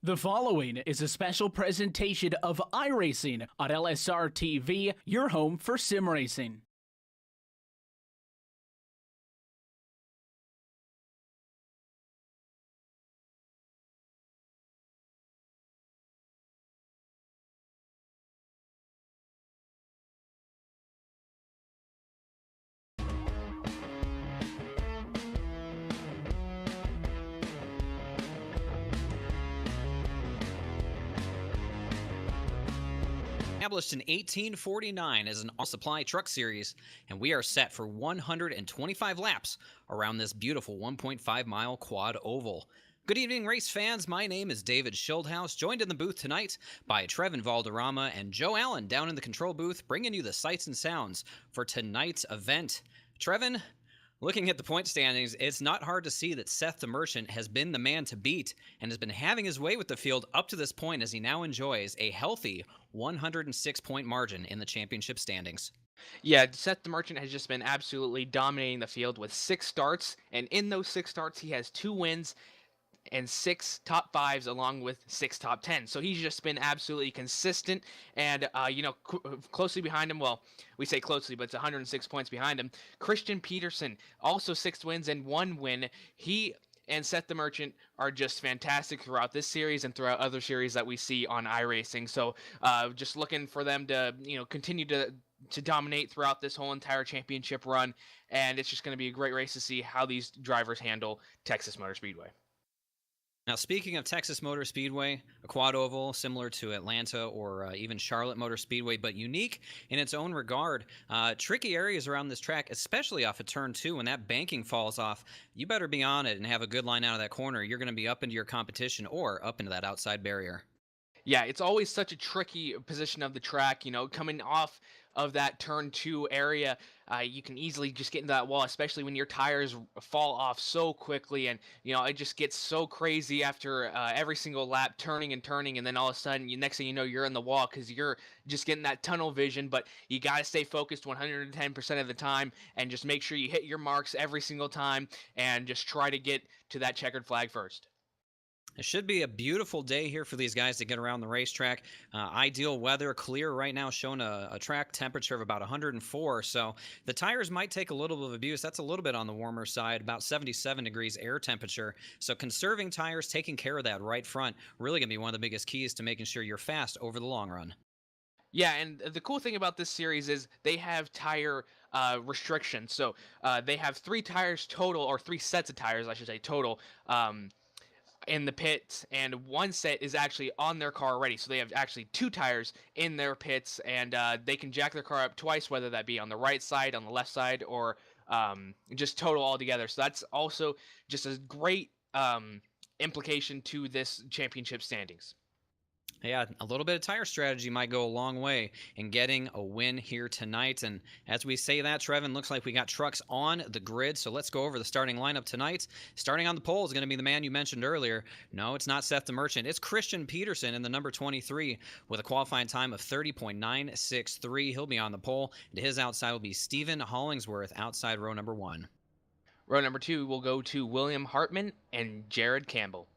The following is a special presentation of iRacing on LSR TV, your home for sim racing. Established in 1849 as an all-supply truck series, and we are set for 125 laps around this beautiful 1.5-mile quad oval. Good evening, race fans. My name is David Schildhaus, joined in the booth tonight by Trevin Valderrama and Joe Allen down in the control booth, bringing you the sights and sounds for tonight's event. Trevin, looking at the point standings, it's not hard to see that Seth the Merchant has been the man to beat and has been having his way with the field up to this point as he now enjoys a healthy 106-point margin in the championship standings. Yeah, Seth the Merchant has just been absolutely dominating the field with 6 starts, and in those 6 starts, he has 2 wins and 6 top 5s along with 6 top 10s. So he's just been absolutely consistent, and closely behind him. Well, we say closely, but it's 106 points behind him. Christian Peterson, also 6 wins and 1 win. He and Seth the Merchant are just fantastic throughout this series and throughout other series that we see on iRacing. So just looking for them to continue to dominate throughout this whole entire championship run, and it's just going to be a great race to see how these drivers handle Texas Motor Speedway. Now, speaking of Texas Motor Speedway, a quad oval similar to Atlanta or even Charlotte Motor Speedway, but unique in its own regard. Tricky areas around this track, especially off of turn 2, when that banking falls off, you better be on it and have a good line out of that corner. You're going to be up into your competition or up into that outside barrier. Yeah, it's always such a tricky position of the track, coming off of that turn 2 area. You can easily just get into that wall, especially when your tires fall off so quickly, and it just gets so crazy after every single lap, turning and turning, and then all of a sudden, next thing you know, you're in the wall because you're just getting that tunnel vision. But you got to stay focused 110% of the time, and just make sure you hit your marks every single time, and just try to get to that checkered flag first. It should be a beautiful day here for these guys to get around the racetrack. Ideal weather, clear right now, showing a track temperature of about 104. So the tires might take a little bit of abuse. That's a little bit on the warmer side, about 77 degrees air temperature. So conserving tires, taking care of that right front, really going to be one of the biggest keys to making sure you're fast over the long run. Yeah, and the cool thing about this series is they have tire restrictions. So they have 3 tires total, or 3 sets of tires, I should say, total. In the pits, and 1 set is actually on their car already, so they have actually 2 tires in their pits, and they can jack their car up twice, whether that be on the right side, on the left side, or just total altogether. So that's also just a great implication to this championship standings. Yeah, a little bit of tire strategy might go a long way in getting a win here tonight. And as we say that, Trevin, looks like we got trucks on the grid. So let's go over the starting lineup tonight. Starting on the pole is going to be the man you mentioned earlier. No, it's not Seth the Merchant. It's Christian Peterson in the number 23 with a qualifying time of 30.963. He'll be on the pole. To his outside will be Stephen Hollingsworth outside row number 1. Row number 2 will go to William Hartman and Jared Campbell.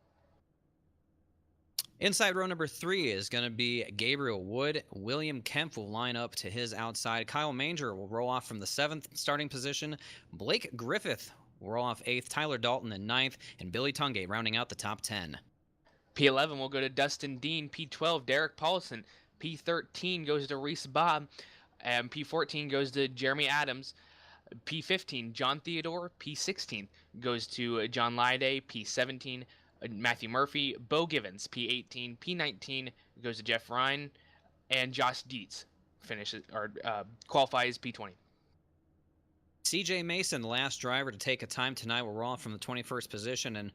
Inside row number 3 is going to be Gabriel Wood. William Kemp will line up to his outside. Kyle Manger will roll off from the 7th starting position. Blake Griffith will roll off 8th. Tyler Dalton in 9th. And Billy Tungate rounding out the top 10. P11 will go to Dustin Dean. P12, Derek Paulson. P13 goes to Reese Bob. And P14 goes to Jeremy Adams. P15, John Theodore. P16 goes to John Lyday. P17, Matthew Murphy. Bo Givens, P18. P19 goes to Jeff Ryan. And Josh Dietz qualifies P20. CJ Mason, the last driver to take a time tonight, will roll off from the 21st position, and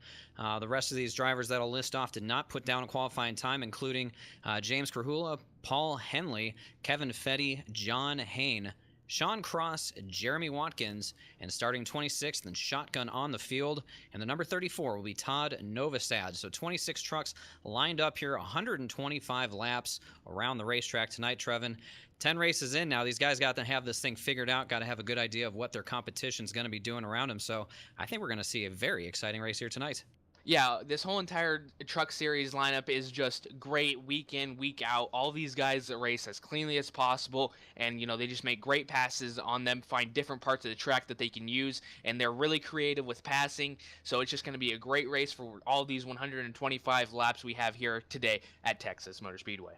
the rest of these drivers that I'll list off did not put down a qualifying time, including James Krahula, Paul Henley, Kevin Fetty, John Hain, Sean Cross, Jeremy Watkins, and starting 26th and shotgun on the field. And the number 34 will be Todd Novosad. So 26 trucks lined up here, 125 laps around the racetrack tonight, Trevin. 10 races in now. These guys got to have this thing figured out, got to have a good idea of what their competition's going to be doing around them. So I think we're going to see a very exciting race here tonight. Yeah, this whole entire truck series lineup is just great week in, week out. All these guys that race as cleanly as possible, and they just make great passes on them, find different parts of the track that they can use, and they're really creative with passing. So it's just going to be a great race for all these 125 laps we have here today at Texas Motor Speedway.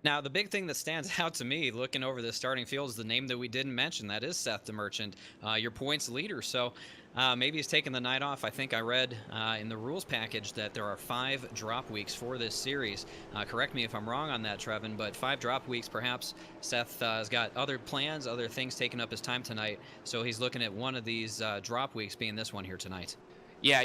Now, the big thing that stands out to me looking over the starting field is the name that we didn't mention. That is Seth DeMerchant, your points leader. So maybe he's taking the night off. I think I read in the rules package that there are 5 drop weeks for this series. Correct me if I'm wrong on that, Trevin, but 5 drop weeks perhaps. Seth has got other plans, other things taking up his time tonight. So he's looking at one of these drop weeks being this one here tonight. Yeah,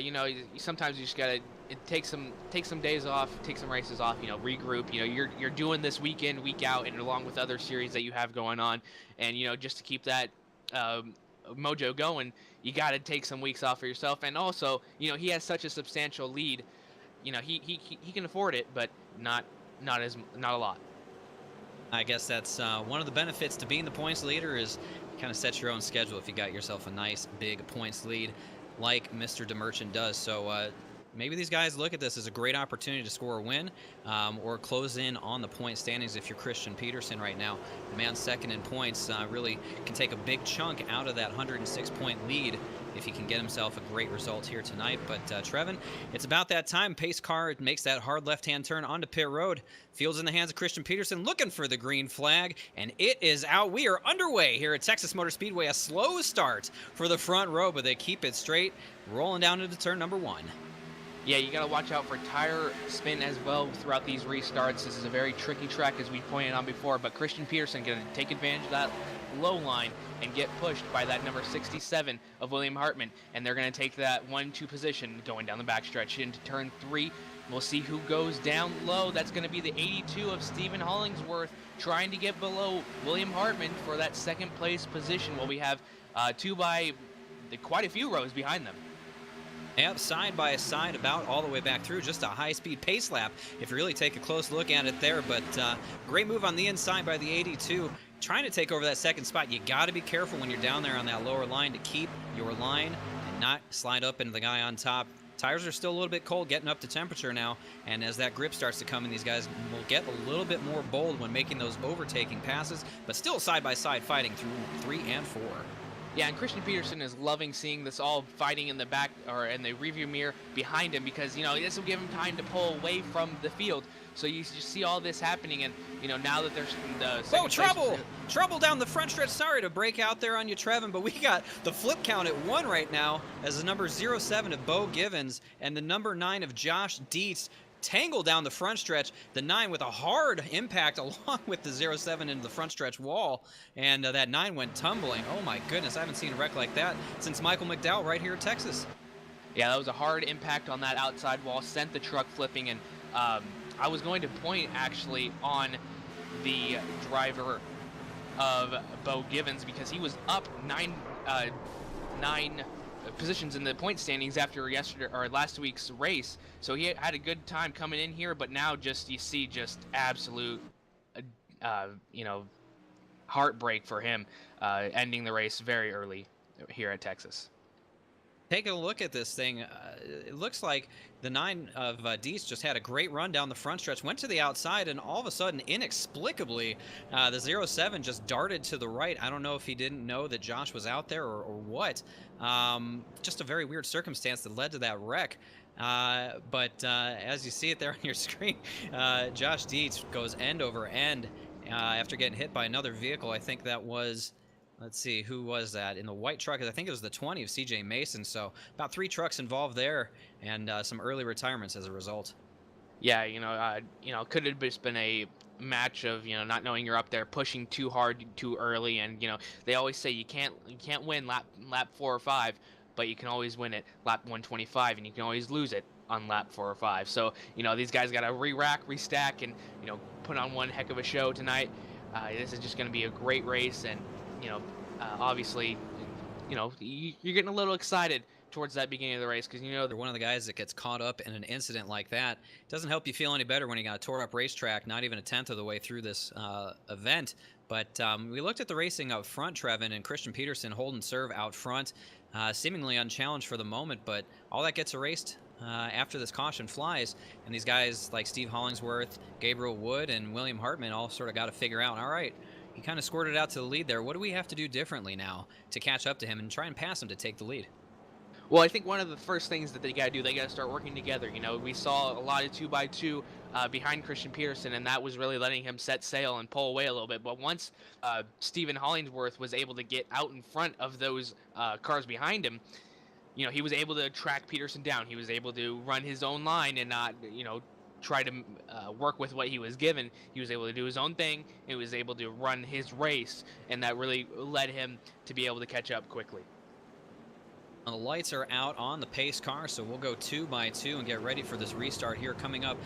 sometimes you just gotta take some days off, take some races off, regroup. You're doing this week in, week out, and along with other series that you have going on, and just to keep that mojo going, you got to take some weeks off for yourself. And also, he has such a substantial lead. He can afford it, but not a lot. I guess that's one of the benefits to being the points leader is kind of set your own schedule if you got yourself a nice big points lead like Mr. DeMerchant does. So maybe these guys look at this as a great opportunity to score a win or close in on the point standings. If you're Christian Peterson right now, the man second in points, really can take a big chunk out of that 106-point lead if he can get himself a great result here tonight. But Trevin, it's about that time. Pace car makes that hard left-hand turn onto pit road. Field's in the hands of Christian Peterson, looking for the green flag, and it is out. We are underway here at Texas Motor Speedway. A slow start for the front row, but they keep it straight, rolling down into turn number 1. Yeah, you got to watch out for tire spin as well throughout these restarts. This is a very tricky track, as we pointed on before, but Christian Peterson going to take advantage of that low line and get pushed by that number 67 of William Hartman, and they're going to take that 1-2 position going down the backstretch into turn 3. We'll see who goes down low. That's going to be the 82 of Stephen Hollingsworth trying to get below William Hartman for that second place position, while we have quite a few rows behind them. Yep, side by side, about all the way back through. Just a high-speed pace lap if you really take a close look at it there. But great move on the inside by the 82. Trying to take over that second spot. You got to be careful when you're down there on that lower line to keep your line and not slide up into the guy on top. Tires are still a little bit cold, getting up to temperature now. And as that grip starts to come in, these guys will get a little bit more bold when making those overtaking passes. But still side-by-side fighting through 3 and 4. Yeah, and Christian Peterson is loving seeing this all fighting in the back or in the rearview mirror behind him, because this will give him time to pull away from the field. So you just see all this happening, and now that there's the trouble down the front stretch. Sorry to break out there on you, Trevin, but we got the flip count at 1 right now as the number 07 of Bo Givens and the number 9 of Josh Dietz tangle down the front stretch. The 9 with a hard impact along with the 07 into the front stretch wall, and that 9 went tumbling. Oh my goodness, I haven't seen a wreck like that since Michael McDowell right here at Texas. Yeah, that was a hard impact on that outside wall, sent the truck flipping, and I was going to point actually on the driver of Bo Givens, because he was up nine positions in the point standings after last week's race, so he had a good time coming in here. But now you see absolute heartbreak for him, ending the race very early here at Texas. Taking a look at this thing, it looks like the 9 of Dietz just had a great run down the front stretch, went to the outside, and all of a sudden, inexplicably, the 07 just darted to the right. I don't know if he didn't know that Josh was out there or what. Just a very weird circumstance that led to that wreck. But as you see it there on your screen, Josh Dietz goes end over end after getting hit by another vehicle. I think that was... Let's see, who was that? In the white truck, I think it was the 20 of CJ Mason. So about 3 trucks involved there, and some early retirements as a result. Yeah, could have just been a match of not knowing you're up there, pushing too hard too early, and they always say you can't win lap 4 or 5, but you can always win it lap 125, and you can always lose it on lap 4 or 5. So these guys got to re-rack, restack, and put on one heck of a show tonight. This is just going to be a great race, and obviously, you're getting a little excited towards that beginning of the race, because they're one of the guys that gets caught up in an incident like that. It doesn't help you feel any better when you got a tore up racetrack, not even a tenth of the way through this event. But we looked at the racing up front, Trevin, and Christian Peterson holding serve out front, seemingly unchallenged for the moment, but all that gets erased after this caution flies, and these guys like Steve Hollingsworth, Gabriel Wood, and William Hartman all sort of got to figure out, all right, he kind of squirted out to the lead there. What do we have to do differently now to catch up to him and try and pass him to take the lead? Well, I think one of the first things that they got to do, they got to start working together. You know, we saw a lot of 2x2 behind Christian Peterson, and that was really letting him set sail and pull away a little bit. But once Stephen Hollingsworth was able to get out in front of those cars behind him, you know, he was able to track Peterson down. He was able to run his own line and not, you know, try to work with what he was given. He was able to do his own thing. He was able to run his race, and that really led him to be able to catch up quickly. The lights are out on the pace car, so we'll go 2x2 and get ready for this restart here coming up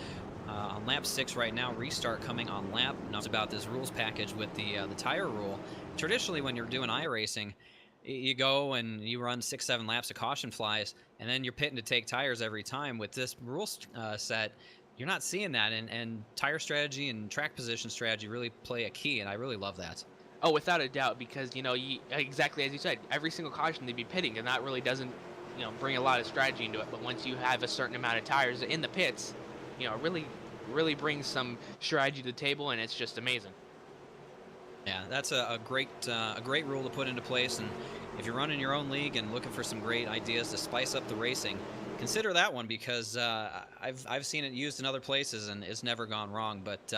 on lap 6 right now. Restart coming on lap. It's about this rules package with the tire rule. Traditionally, when you're doing iRacing, you go and you run 6-7 laps of caution flies, and then you're pitting to take tires every time. With this rules set, you're not seeing that, and tire strategy and track position strategy really play a key, and I really love that. Oh, without a doubt, because, you know, exactly as you said, every single caution they'd be pitting, and that really doesn't, you know, bring a lot of strategy into it. But once you have a certain amount of tires in the pits, you know, really brings some strategy to the table, and it's just amazing. Yeah, that's a great rule to put into place, and if you're running your own league and looking for some great ideas to spice up the racing, consider that one, because I've seen it used in other places and it's never gone wrong. But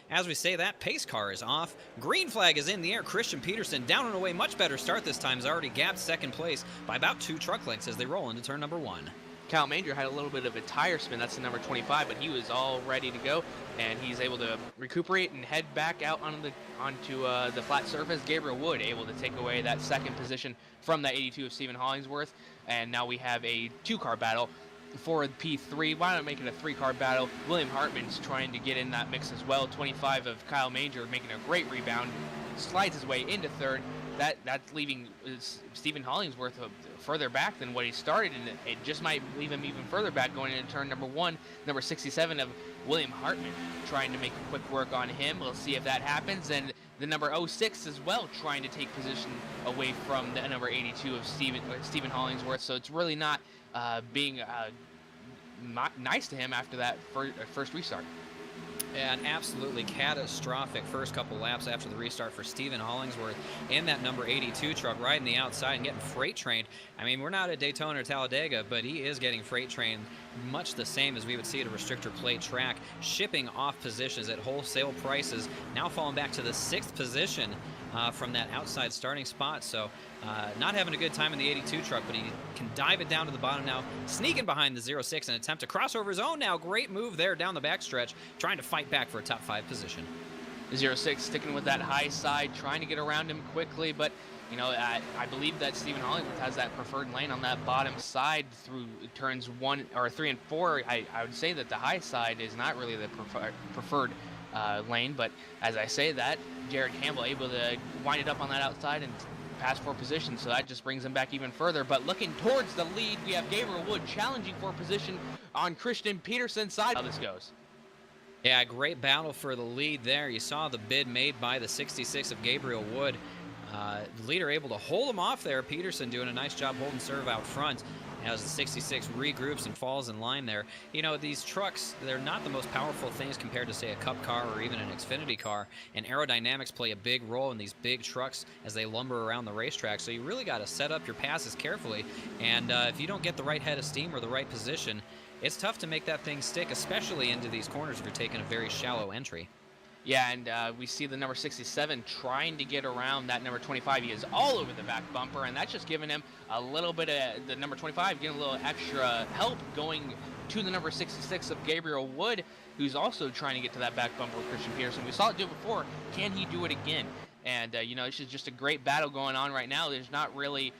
as we say that, pace car is off. Green flag is in the air. Christian Peterson down and away. Much better start this time. Has already gapped second place by about 2 truck lengths as they roll into turn number 1. Kyle Manger had a little bit of a tire spin. That's the number 25, but he was all ready to go, and he's able to recuperate and head back out onto the flat surface. Gabriel Wood able to take away that second position from that 82 of Stephen Hollingsworth, and now we have a 2-car battle for P3. Why not make it a 3-car battle? William Hartman's trying to get in that mix as well. 25 of Kyle Manger making a great rebound, slides his way into third. That's leaving Stephen Hollingsworth further back than what he started, and it just might leave him even further back going into turn number 1. Number 67 of William Hartman trying to make a quick work on him. We'll see if that happens. And the number 06 as well trying to take position away from the number 82 of Stephen Hollingsworth. So it's really not being nice to him after that first restart. An absolutely catastrophic first couple laps after the restart for Stephen Hollingsworth in that number 82 truck, riding the outside and getting freight trained. I mean, we're not at Daytona or Talladega, but he is getting freight trained much the same as we would see at a restrictor plate track, shipping off positions at wholesale prices, now falling back to the 6th position from that outside starting spot. So not having a good time in the 82 truck, but he can dive it down to the bottom now, sneaking behind the 06 and attempt to cross over his own now. Great move there down the backstretch, trying to fight back for a top 5 position. 06 sticking with that high side, trying to get around him quickly, but you know, I believe that Stephen Hollingsworth has that preferred lane on that bottom side through turns 3 and 4. I would say that the high side is not really the preferred lane, but as I say that, Jared Campbell able to wind it up on that outside and pass for position, so that just brings him back even further. But looking towards the lead, we have Gabriel Wood challenging for position on Christian Peterson's side. How this goes. Yeah, great battle for the lead there. You saw the bid made by the 66 of Gabriel Wood. The leader able to hold him off there. Peterson doing a nice job holding serve out front as the 66 regroups and falls in line there. You know, these trucks, they're not the most powerful things compared to, say, a Cup car or even an Xfinity car, and aerodynamics play a big role in these big trucks as they lumber around the racetrack. So you really got to set up your passes carefully, and if you don't get the right head of steam or the right position, it's tough to make that thing stick, especially into these corners if you're taking a very shallow entry. Yeah, and we see the number 67 trying to get around that number 25. He is all over the back bumper, and that's just giving him a little bit of the number 25, getting a little extra help going to the number 66 of Gabriel Wood, who's also trying to get to that back bumper with Christian Peterson. We saw it do it before. Can he do it again? And, you know, this is just a great battle going on right now. There's not really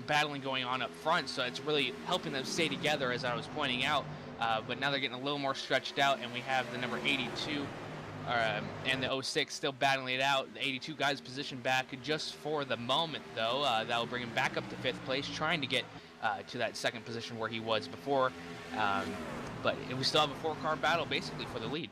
battling going on up front, so it's really helping them stay together, as I was pointing out. But now they're getting a little more stretched out, and we have the number 82 and the 06 still battling it out. The 82 guys positioned back just for the moment, though. That will bring him back up to 5th place, trying to get to that 2nd position where he was before. But we still have a 4-car battle basically for the lead.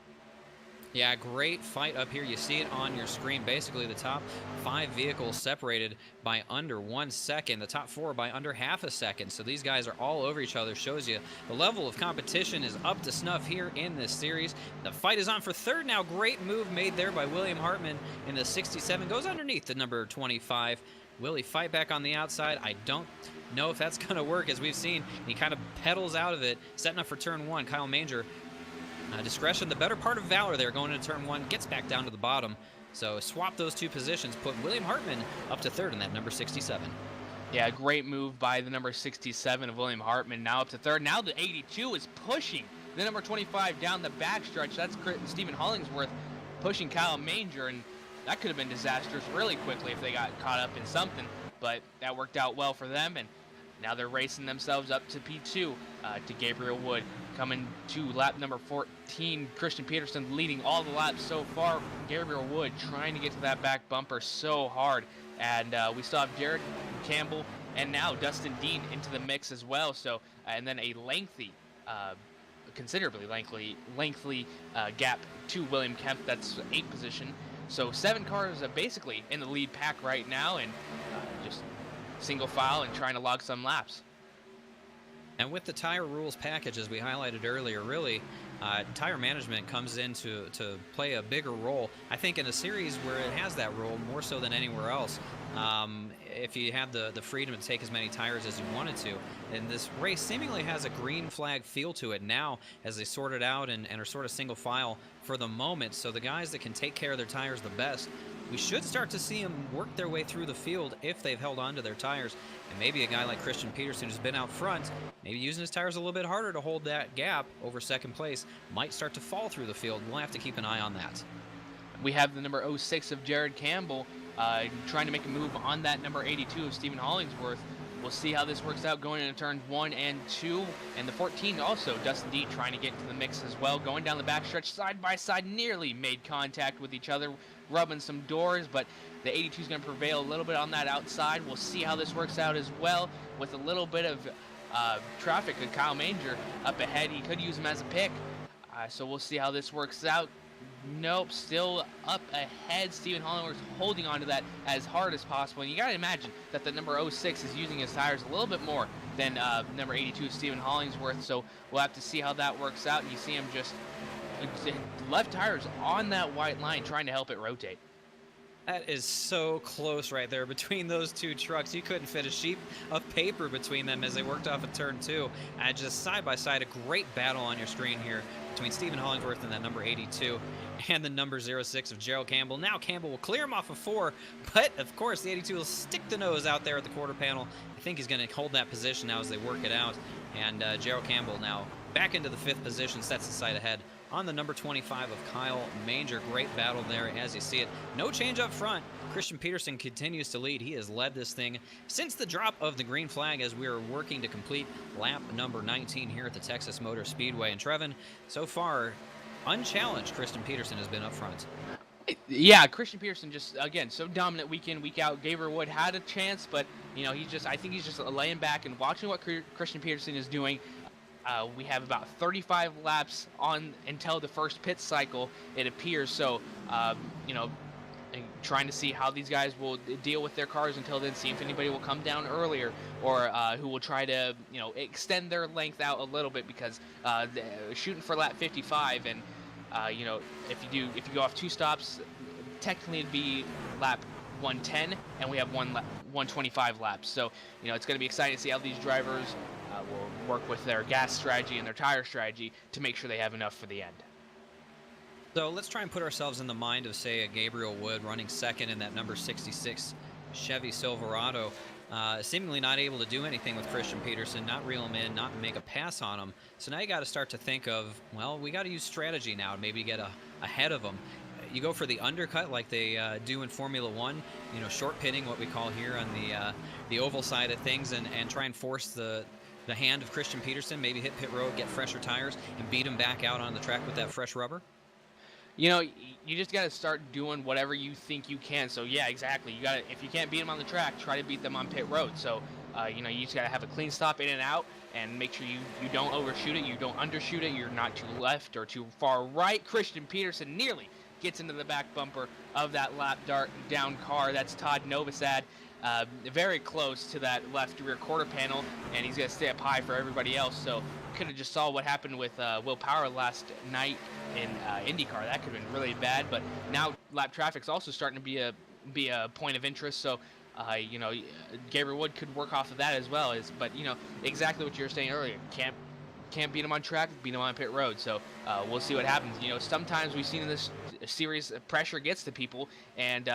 Yeah, great fight up here. You see it on your screen. Basically, the top 5 vehicles separated by under 1 second. The top 4 by under half a second. So these guys are all over each other. Shows you the level of competition is up to snuff here in this series. The fight is on for third now. Great move made there by William Hartman in the 67. Goes underneath the number 25. Will he fight back on the outside? I don't know if that's going to work. As we've seen, he kind of pedals out of it, setting up for turn 1. Kyle Manger. Discretion, the better part of valor there, going into turn 1, gets back down to the bottom. So swap those 2 positions, put William Hartman up to third in that number 67. Yeah, great move by the number 67 of William Hartman, now up to third. Now the 82 is pushing the number 25 down the backstretch. That's Stephen Hollingsworth pushing Kyle Manger, and that could have been disastrous really quickly if they got caught up in something, but that worked out well for them, and now they're racing themselves up to P2 to Gabriel Wood. Coming to lap number 14, Christian Peterson leading all the laps so far. Gabriel Wood trying to get to that back bumper so hard. And we still have Jared Campbell and now Dustin Dean into the mix as well. So, and then a lengthy, considerably lengthy gap to William Kemp. That's 8th position. So 7 cars are basically in the lead pack right now, and just single file and trying to log some laps. And with the tire rules package, as we highlighted earlier, really, tire management comes in to play a bigger role. I think in a series where it has that role more so than anywhere else, if you have the freedom to take as many tires as you wanted to. And this race seemingly has a green flag feel to it now as they sort it out and are sort of single file for the moment. So the guys that can take care of their tires the best, we should start to see them work their way through the field if they've held on to their tires. And maybe a guy like Christian Peterson, who's been out front, maybe using his tires a little bit harder to hold that gap over second place, might start to fall through the field. We'll have to keep an eye on that. We have the number 06 of Jared Campbell trying to make a move on that number 82 of Stephen Hollingsworth. We'll see how this works out going into turns 1 and 2. And the 14 also, Dustin D trying to get into the mix as well. Going down the backstretch side by side, nearly made contact with each other, rubbing some doors, but the 82 is going to prevail a little bit on that outside. We'll see how this works out as well with a little bit of traffic with Kyle Manger up ahead. He could use him as a pick, so we'll see how this works out. Nope, still up ahead. Stephen Hollingworth holding on to that as hard as possible. And you got to imagine that the number 06 is using his tires a little bit more than number 82, Stephen Hollingsworth. So we'll have to see how that works out. And you see him just left tires on that white line trying to help it rotate. That is so close right there between those 2 trucks. You couldn't fit a sheet of paper between them as they worked off of turn 2. And just side by side, a great battle on your screen here between Stephen Hollingsworth and that number 82 and the number 06 of Gerald Campbell. Now Campbell will clear him off of 4, but of course the 82 will stick the nose out there at the quarter panel. I think he's going to hold that position now as they work it out. And Gerald Campbell now back into the 5th position, sets the sight ahead on the number 25 of Kyle Manger. Great battle there as you see it. No change up front. Christian Peterson continues to lead. He has led this thing since the drop of the green flag as we are working to complete lap number 19 here at the Texas Motor Speedway. And Trevin, so far, unchallenged, Christian Peterson has been up front. Yeah, Christian Peterson just, again, so dominant week in, week out. Gabriel Wood had a chance, but, you know, I think he's just laying back and watching what Christian Peterson is doing. We have about 35 laps on until the first pit cycle, it appears. So, you know, trying to see how these guys will deal with their cars until then, see if anybody will come down earlier or who will try to, you know, extend their length out a little bit, because shooting for lap 55, and you know, if you go off 2 stops, technically it'd be lap 110, and we have 125 laps. So, you know, it's going to be exciting to see how these drivers will work with their gas strategy and their tire strategy to make sure they have enough for the end. So let's try and put ourselves in the mind of, say, a Gabriel Wood running second in that number 66 Chevy Silverado, seemingly not able to do anything with Christian Peterson, not reel him in, not make a pass on him. So now you got to start to think of, well, we got to use strategy now to maybe get ahead of them. You go for the undercut like they do in Formula One, you know, short pitting, what we call here on the oval side of things, and try and force the hand of Christian Peterson, maybe hit pit road, get fresher tires, and beat him back out on the track with that fresh rubber? You know, you just got to start doing whatever you think you can. So, yeah, exactly. You got to, if you can't beat them on the track, try to beat them on pit road. So, You just got to have a clean stop in and out, and make sure you don't overshoot it, you don't undershoot it, you're not too left or too far right. Christian Peterson nearly gets into the back bumper of that lap down car. That's Todd Novosad, very close to that left rear quarter panel, and he's going to stay up high for everybody else. So could have just saw what happened with Will Power last night in IndyCar. That could have been really bad, but now lap traffic's also starting to be a point of interest. So Gabriel Wood could work off of that as well. But exactly what you were saying earlier. Can't beat him on track, beat him on pit road. So we'll see what happens. Sometimes we've seen in this series pressure gets to people, and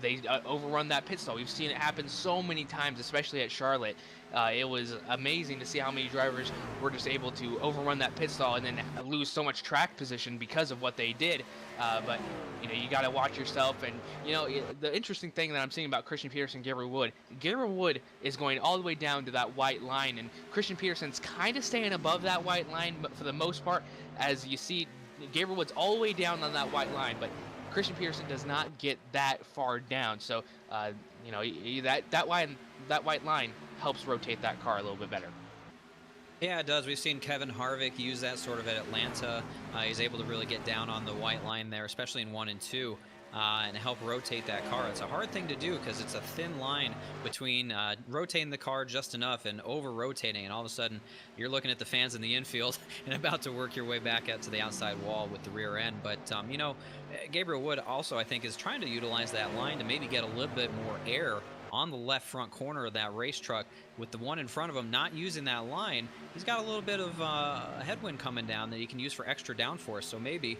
they overrun that pit stall. We've seen it happen so many times, especially at Charlotte. It was amazing to see how many drivers were just able to overrun that pit stall and then lose so much track position because of what they did. But you got to watch yourself. And the interesting thing that I'm seeing about Christian Peterson and Gabriel Wood is going all the way down to that white line, and Christian Peterson's kind of staying above that white line, but for the most part, as you see, Gabriel Wood's all the way down on that white line, but Christian Peterson does not get that far down. So that white line helps rotate that car a little bit better. Yeah, it does. We've seen Kevin Harvick use that sort of at Atlanta. He's able to really get down on the white line there, especially in 1 and 2, and help rotate that car. It's a hard thing to do because it's a thin line between rotating the car just enough and over-rotating, and all of a sudden you're looking at the fans in the infield and about to work your way back out to the outside wall with the rear end. But, Gabriel Wood also, I think, is trying to utilize that line to maybe get a little bit more air on the left front corner of that race truck. With the one in front of him not using that line, he's got a little bit of a headwind coming down that he can use for extra downforce. So maybe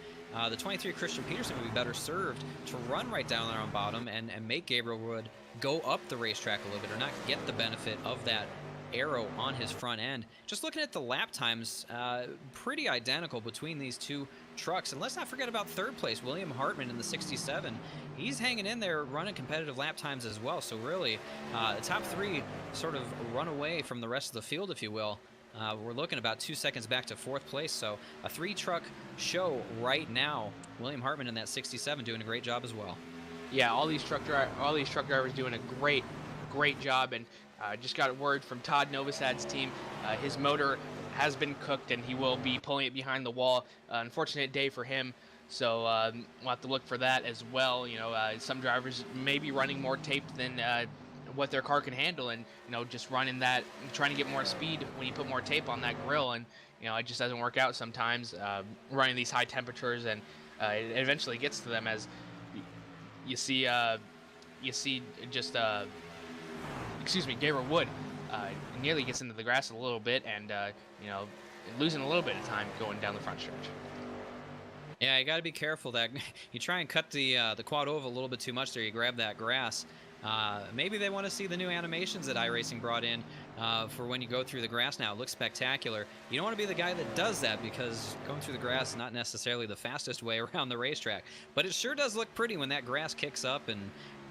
the 23 Christian Peterson would be better served to run right down there on bottom and make Gabriel Wood go up the racetrack a little bit, or not get the benefit of that arrow on his front end. Just looking at the lap times, pretty identical between these two trucks. And let's not forget about third place, William Hartman in the 67. He's hanging in there, running competitive lap times as well. So really, the top three sort of run away from the rest of the field, if you will. We're looking about 2 seconds back to fourth place. So a 3-truck show right now. William Hartman in that 67 doing a great job as well. Yeah, all these truck drivers doing a great job. And just got a word from Todd Novosad's team. His motor has been cooked, and he will be pulling it behind the wall. Unfortunate day for him. So we'll have to look for that as well. Some drivers may be running more tape than what their car can handle, and just running that, trying to get more speed when you put more tape on that grill, and it just doesn't work out sometimes. Running these high temperatures, and it eventually gets to them, as you see Gabriel Wood nearly gets into the grass a little bit, and losing a little bit of time going down the front stretch. Yeah, you got to be careful that you try and cut the quad oval a little bit too much there. You grab that grass. Maybe they want to see the new animations that iRacing brought in for when you go through the grass now. It looks spectacular. You don't want to be the guy that does that, because going through the grass is not necessarily the fastest way around the racetrack. But it sure does look pretty when that grass kicks up, and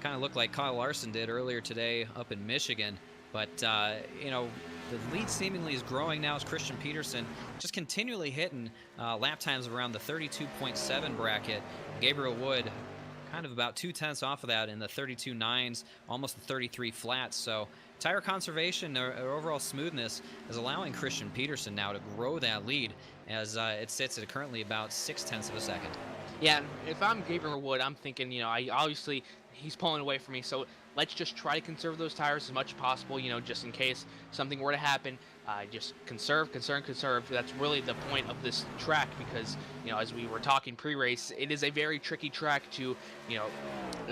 kind of looked like Kyle Larson did earlier today up in Michigan. But, the lead seemingly is growing now as Christian Peterson just continually hitting lap times around the 32.7 bracket. Gabriel Wood kind of about 2/10 off of that in the 32.9s, almost the 33 flats. So tire conservation or overall smoothness is allowing Christian Peterson now to grow that lead, as it sits at currently about 0.6 of a second. Yeah, if I'm Gabriel Wood, I'm thinking, obviously he's pulling away from me, so let's just try to conserve those tires as much as possible, just in case something were to happen. Just conserve. That's really the point of this track, because, as we were talking pre-race, it is a very tricky track to,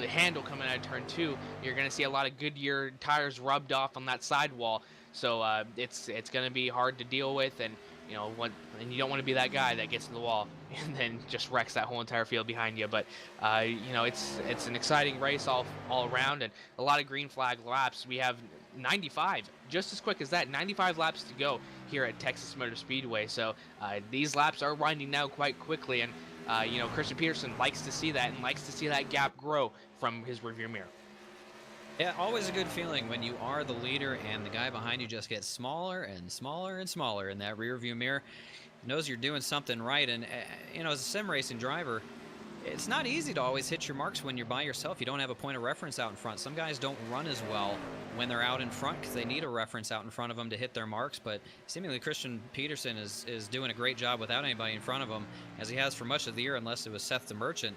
handle coming out of turn 2. You're going to see a lot of Goodyear tires rubbed off on that sidewall, so it's going to be hard to deal with, and and you don't want to be that guy that gets in the wall and then just wrecks that whole entire field behind you. But it's an exciting race all around, and a lot of green flag laps. We have 95, just as quick as that, 95 laps to go here at Texas Motor Speedway. So these laps are winding now quite quickly, and Christian Peterson likes to see that, and likes to see that gap grow from his rearview mirror. Yeah, always a good feeling when you are the leader and the guy behind you just gets smaller and smaller and smaller in that rear view mirror. Knows you're doing something right. And, as a sim racing driver, It's not easy to always hit your marks when you're by yourself. You don't have a point of reference out in front. Some guys don't run as well when they're out in front because they need a reference out in front of them to hit their marks. But seemingly Christian Peterson is doing a great job without anybody in front of him, as he has for much of the year, unless it was Seth the Merchant,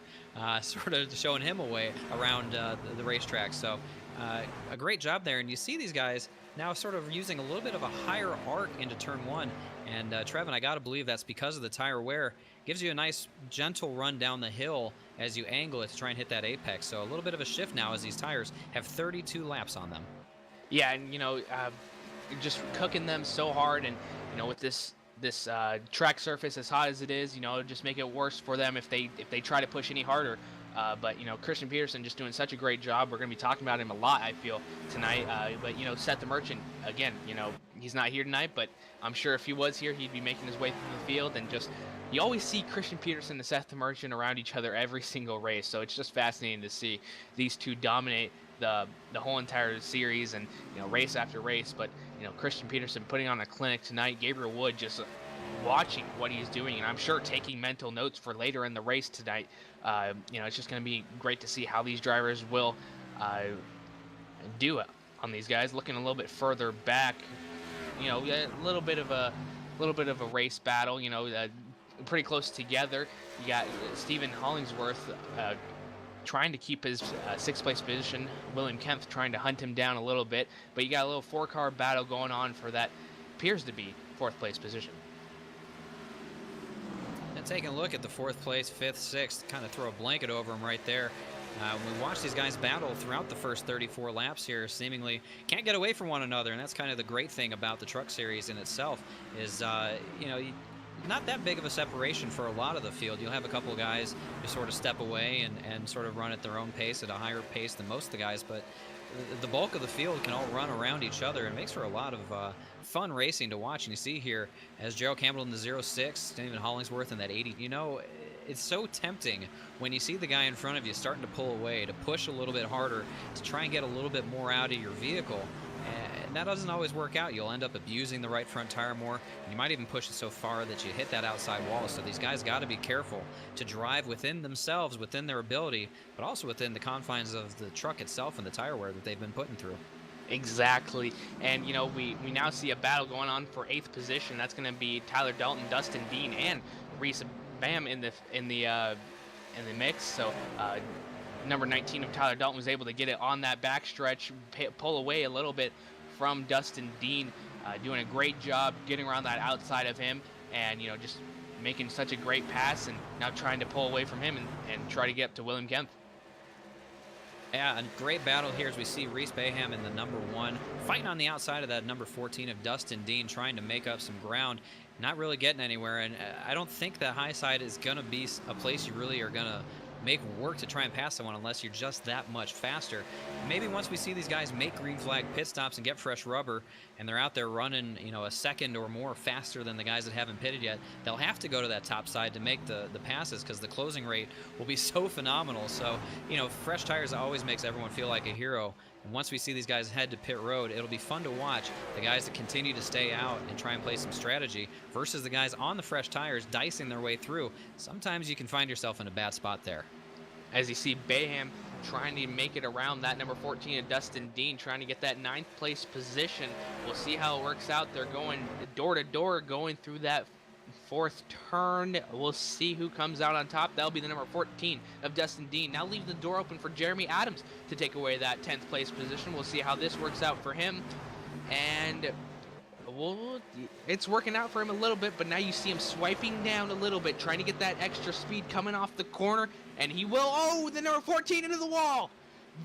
sort of showing him a way around the racetrack. So a great job there. And you see these guys now sort of using a little bit of a higher arc into turn one. And Trevin, I got to believe that's because of the tire wear. Gives you a nice gentle run down the hill as you angle it to try and hit that apex. So a little bit of a shift now as these tires have 32 laps on them. Yeah, and just cooking them so hard, and with this track surface as hot as it is, just make it worse for them if they try to push any harder. But Christian Peterson just doing such a great job. We're going to be talking about him a lot, I feel, tonight. But Seth the Merchant, again, he's not here tonight, but I'm sure if he was here, he'd be making his way through the field. And just, you always see Christian Peterson and Seth the Merchant around each other every single race. So it's just fascinating to see these two dominate the whole entire series and race after race. But Christian Peterson putting on a clinic tonight. Gabriel Wood just watching what he's doing, and I'm sure taking mental notes for later in the race tonight. It's just going to be great to see how these drivers will do it on these guys. Looking a little bit further back, a little bit of a race battle. Pretty close together. You got Stephen Hollingsworth trying to keep his sixth place position. William Kempf trying to hunt him down a little bit, but you got a little four-car battle going on for that appears to be fourth place position. And taking a look at the fourth place, fifth, sixth, kind of throw a blanket over them right there. When we watch these guys battle throughout the first 34 laps here, seemingly can't get away from one another, and that's kind of the great thing about the truck series in itself is, not that big of a separation for a lot of the field. You'll have a couple of guys who sort of step away and sort of run at their own pace, at a higher pace than most of the guys, but the bulk of the field can all run around each other. It makes for a lot of fun racing to watch. And you see here, as Gerald Campbell in the 06, Stephen Hollingsworth in that 80, it's so tempting when you see the guy in front of you starting to pull away, to push a little bit harder, to try and get a little bit more out of your vehicle. And that doesn't always work out. You'll end up abusing the right front tire more. And you might even push it so far that you hit that outside wall. So these guys got to be careful to drive within themselves, within their ability, but also within the confines of the truck itself and the tire wear that they've been putting through. Exactly. And we now see a battle going on for 8th position. That's going to be Tyler Dalton, Dustin Dean, and Reese Bam in the mix. So number 19 of Tyler Dalton was able to get it on that backstretch, pull away a little bit from Dustin Dean, doing a great job getting around that outside of him, and just making such a great pass, and now trying to pull away from him and try to get up to William Kempf. Yeah, a great battle here as we see Reese Baham in the number 1, fighting on the outside of that number 14 of Dustin Dean, trying to make up some ground, not really getting anywhere. And I don't think the high side is going to be a place you really are going to make work to try and pass someone unless you're just that much faster. Maybe once we see these guys make green flag pit stops and get fresh rubber, and they're out there running, a second or more faster than the guys that haven't pitted yet, they'll have to go to that top side to make the passes because the closing rate will be so phenomenal. So, fresh tires always makes everyone feel like a hero. And once we see these guys head to pit road, it'll be fun to watch the guys that continue to stay out and try and play some strategy versus the guys on the fresh tires dicing their way through. Sometimes you can find yourself in a bad spot there. As you see Baham trying to make it around that number 14 of Dustin Dean, trying to get that 9th place position. We'll see how it works out. They're going door to door, going through that 4th turn. We'll see who comes out on top. That'll be the number 14 of Dustin Dean. Now leave the door open for Jeremy Adams to take away that 10th place position. We'll see how this works out for him. And it's working out for him a little bit, but now you see him swiping down a little bit, trying to get that extra speed coming off the corner, and he will. Oh, the number 14 into the wall.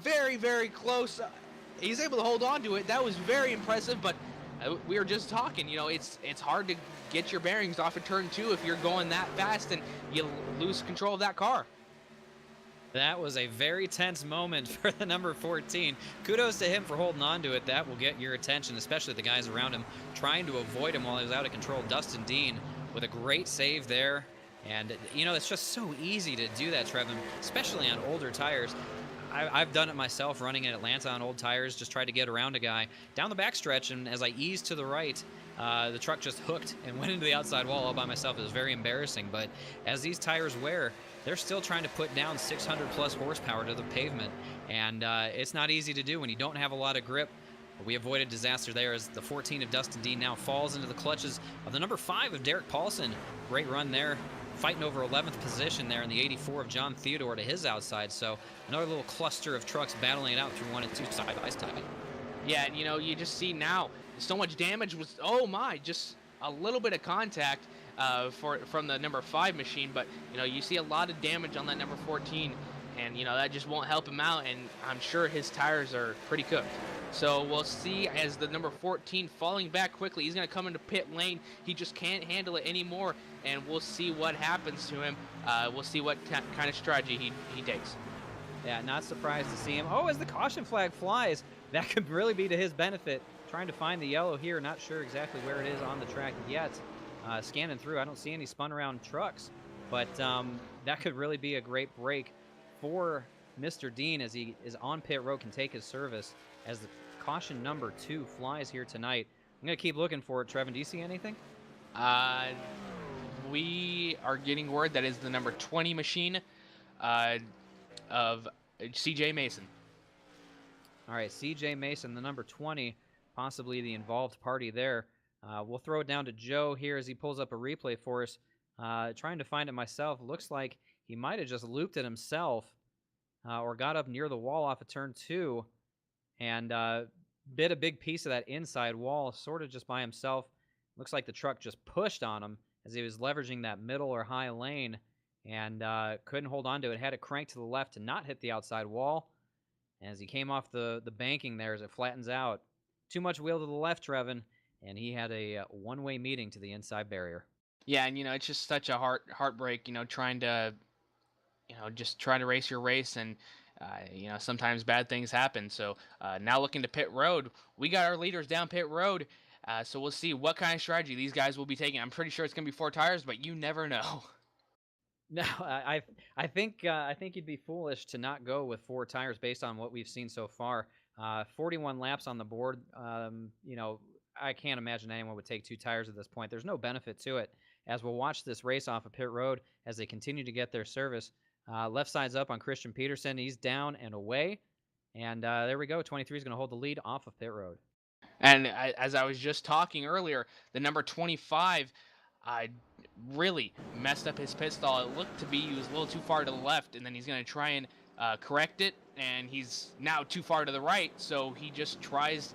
Very, very close. He's able to hold on to it. That was very impressive, but we were just talking, it's hard to get your bearings off of turn 2 if you're going that fast and you lose control of that car. That was a very tense moment for the number 14. Kudos to him for holding on to it. That will get your attention, especially the guys around him trying to avoid him while he was out of control. Dustin Dean with a great save there. And, it's just so easy to do that, Trevin, especially on older tires. I've done it myself running in Atlanta on old tires, just tried to get around a guy down the backstretch, and as I eased to the right, The truck just hooked and went into the outside wall all by myself. It was very embarrassing. But as these tires wear, they're still trying to put down 600 plus horsepower to the pavement. And it's not easy to do when you don't have a lot of grip. We avoided disaster there as the 14 of Dustin Dean now falls into the clutches of the number 5 of Derek Paulson. Great run there, fighting over 11th position there in the 84 of John Theodore to his outside. So another little cluster of trucks battling it out through 1 and 2 side by side. Yeah, and you just see now so much damage was, oh my, just a little bit of contact from the number 5 machine, but you see a lot of damage on that number 14, and that just won't help him out, and I'm sure his tires are pretty cooked. So we'll see as the number 14 falling back quickly. He's going to come into pit lane. He just can't handle it anymore, and we'll see what happens to him. We'll see what kind of strategy he takes. Yeah, not surprised to see him. Oh, as the caution flag flies, that could really be to his benefit. Trying to find the yellow here, not sure exactly where it is on the track yet. Scanning through, I don't see any spun around trucks, but that could really be a great break for Mr. Dean as he is on pit road, can take his service as the caution number 2 flies here tonight. I'm going to keep looking for it. Trevin, do you see anything? We are getting word that is the number 20 machine of CJ Mason. All right, CJ Mason, the number 20, possibly the involved party there. We'll throw it down to Joe here as he pulls up a replay for us. Trying to find it myself. Looks like he might have just looped it himself or got up near the wall off of turn 2 and bit a big piece of that inside wall sort of just by himself. Looks like the truck just pushed on him as he was leveraging that middle or high lane and couldn't hold on to it. Had it cranked to the left to not hit the outside wall. And as he came off the banking there as it flattens out, too much wheel to the left, Trevin, and he had a one-way meeting to the inside barrier. Yeah, and it's just such a heartbreak, trying to just try to race your race, and sometimes bad things happen. So now looking to pit road, we got our leaders down pit road. So we'll see what kind of strategy these guys will be taking. I'm pretty sure it's going to be 4 tires, but you never know. No, I think you'd be foolish to not go with 4 tires based on what we've seen so far. 41 laps on the board. I can't imagine anyone would take 2 tires at this point. There's no benefit to it. As we'll watch this race off of pit road as they continue to get their service. Left side's up on Christian Peterson. He's down and away. And there we go. 23 is going to hold the lead off of pit road. And as I was just talking earlier, the number 25 really messed up his pit stall. It looked to be he was a little too far to the left, and then he's going to try and correct it, and he's now too far to the right, so he just tries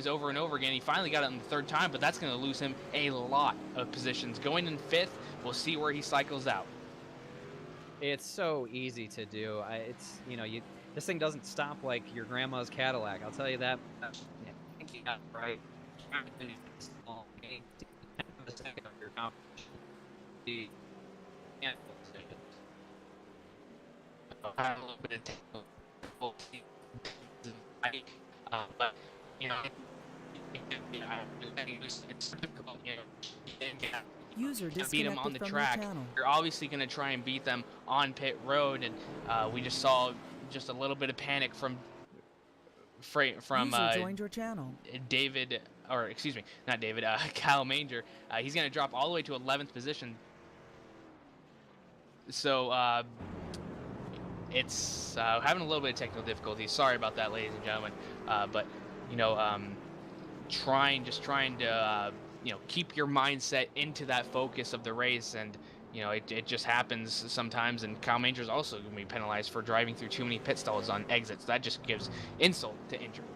over and over again. He finally got it on the 3rd time, but that's going to lose him a lot of positions. Going in 5th, we'll see where he cycles out. It's so easy to do. This thing doesn't stop like your grandma's Cadillac. I'll tell you that. I think you got it right. A little bit of technical but it's difficult, User beat them on the from track. your channel. You're obviously going to try and beat them on pit road, and we just saw just a little bit of panic from User joined your channel. David, or excuse me, not David, Kyle Manger. He's going to drop all the way to 11th position. So it's having a little bit of technical difficulty. Sorry about that, ladies and gentlemen. But trying to keep your mindset into that focus of the race, and it just happens sometimes. And Kyle Manger is also going to be penalized for driving through too many pit stalls on exits. That just gives insult to injury.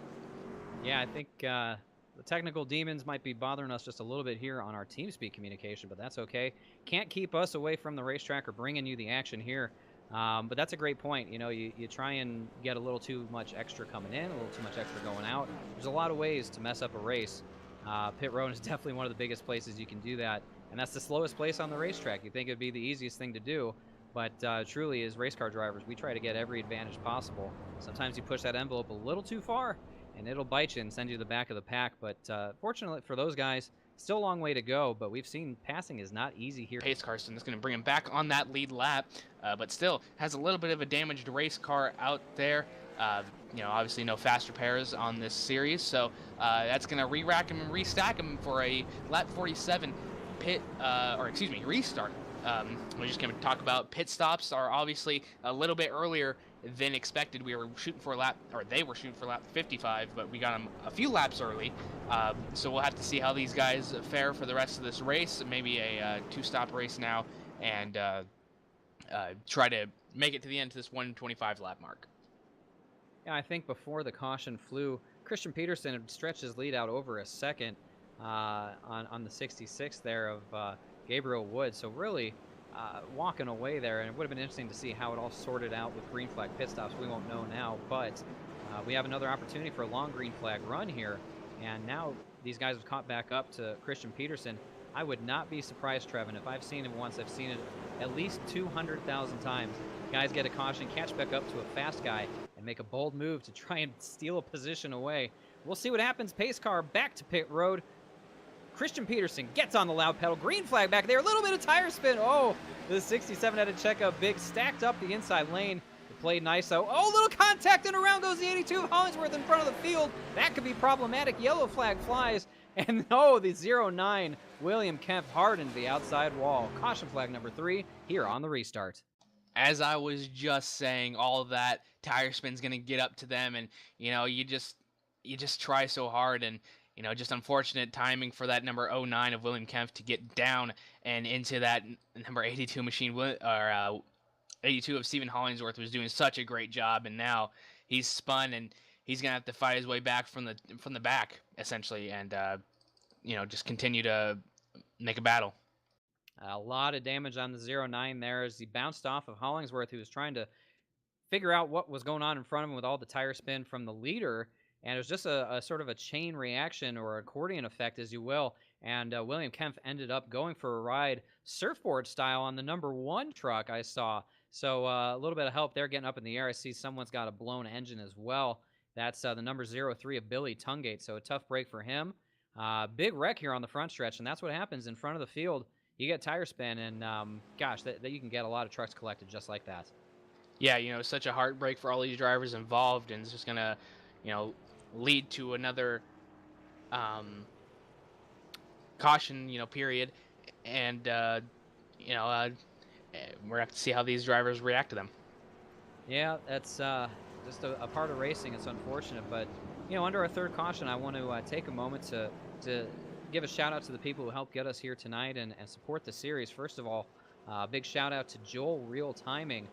Yeah, I think the technical demons might be bothering us just a little bit here on our TeamSpeak communication, but that's okay. Can't keep us away from the racetrack or bringing you the action here. But that's a great point. You try and get a little too much extra coming in, a little too much extra going out. There's a lot of ways to mess up a race. Pit road is definitely one of the biggest places you can do that, and that's the slowest place on the racetrack. You think it'd be the easiest thing to do, but truly, as race car drivers, we try to get every advantage possible. Sometimes you push that envelope a little too far, and it'll bite you and send you to the back of the pack. But fortunately for those guys, still a long way to go, but we've seen passing is not easy here. Pace Carson is going to bring him back on that lead lap, but still has a little bit of a damaged race car out there. Obviously no faster pairs on this series, so that's going to re-rack them and restack them for a lap 47 restart. We're just going to talk about pit stops are obviously a little bit earlier than expected. We were shooting for they were shooting for lap 55, but we got them a few laps early. So we'll have to see how these guys fare for the rest of this race. Maybe a 2-stop race now, and try to make it to the end to this 125 lap mark. Yeah, I think before the caution flew, Christian Peterson had stretched his lead out over a second on the 66 there of Gabriel Wood. So really walking away there, and it would have been interesting to see how it all sorted out with green flag pit stops. We won't know now, but we have another opportunity for a long green flag run here. And now these guys have caught back up to Christian Peterson. I would not be surprised, Trevin. If I've seen it once, I've seen it at least 200,000 times. Guys get a caution, catch back up to a fast guy, and make a bold move to try and steal a position away. We'll see what happens. Pace car back to pit road. Christian Peterson gets on the loud pedal. Green flag back there. A little bit of tire spin. Oh, the 67 had to check up big. Stacked up the inside lane. It played nice, though. Oh, little contact, and around goes the 82 of Hollingsworth in front of the field. That could be problematic. Yellow flag flies. And no, the 09 William Kemp hardened the outside wall. Caution flag number 3 here on the restart. As I was just saying, all of that tire spin's going to get up to them, and you just try so hard, and just unfortunate timing for that number 09 of William Kempf to get down and into that number 82 machine, or 82 of Stephen Hollingsworth was doing such a great job, and now he's spun, and he's gonna have to fight his way back from the back essentially, and just continue to make a battle. A lot of damage on the 09 there as he bounced off of Hollingsworth, who was trying to figure out what was going on in front of him with all the tire spin from the leader. And it was just a sort of a chain reaction or accordion effect, as you will. And William Kempf ended up going for a ride surfboard style on the number 1 truck I saw. So a little bit of help there getting up in the air. I see someone's got a blown engine as well. That's the number 03 of Billy Tungate. So a tough break for him. Big wreck here on the front stretch, and that's what happens in front of the field. You get tire spin, and gosh, that you can get a lot of trucks collected just like that. Yeah, such a heartbreak for all these drivers involved, and it's just gonna, lead to another caution, period, and we're gonna have to see how these drivers react to them. Yeah, that's just a part of racing. It's unfortunate, but under our third caution, I want to take a moment to give a shout out to the people who helped get us here tonight and support the series. First of all, big shout out to Joel Real Timing.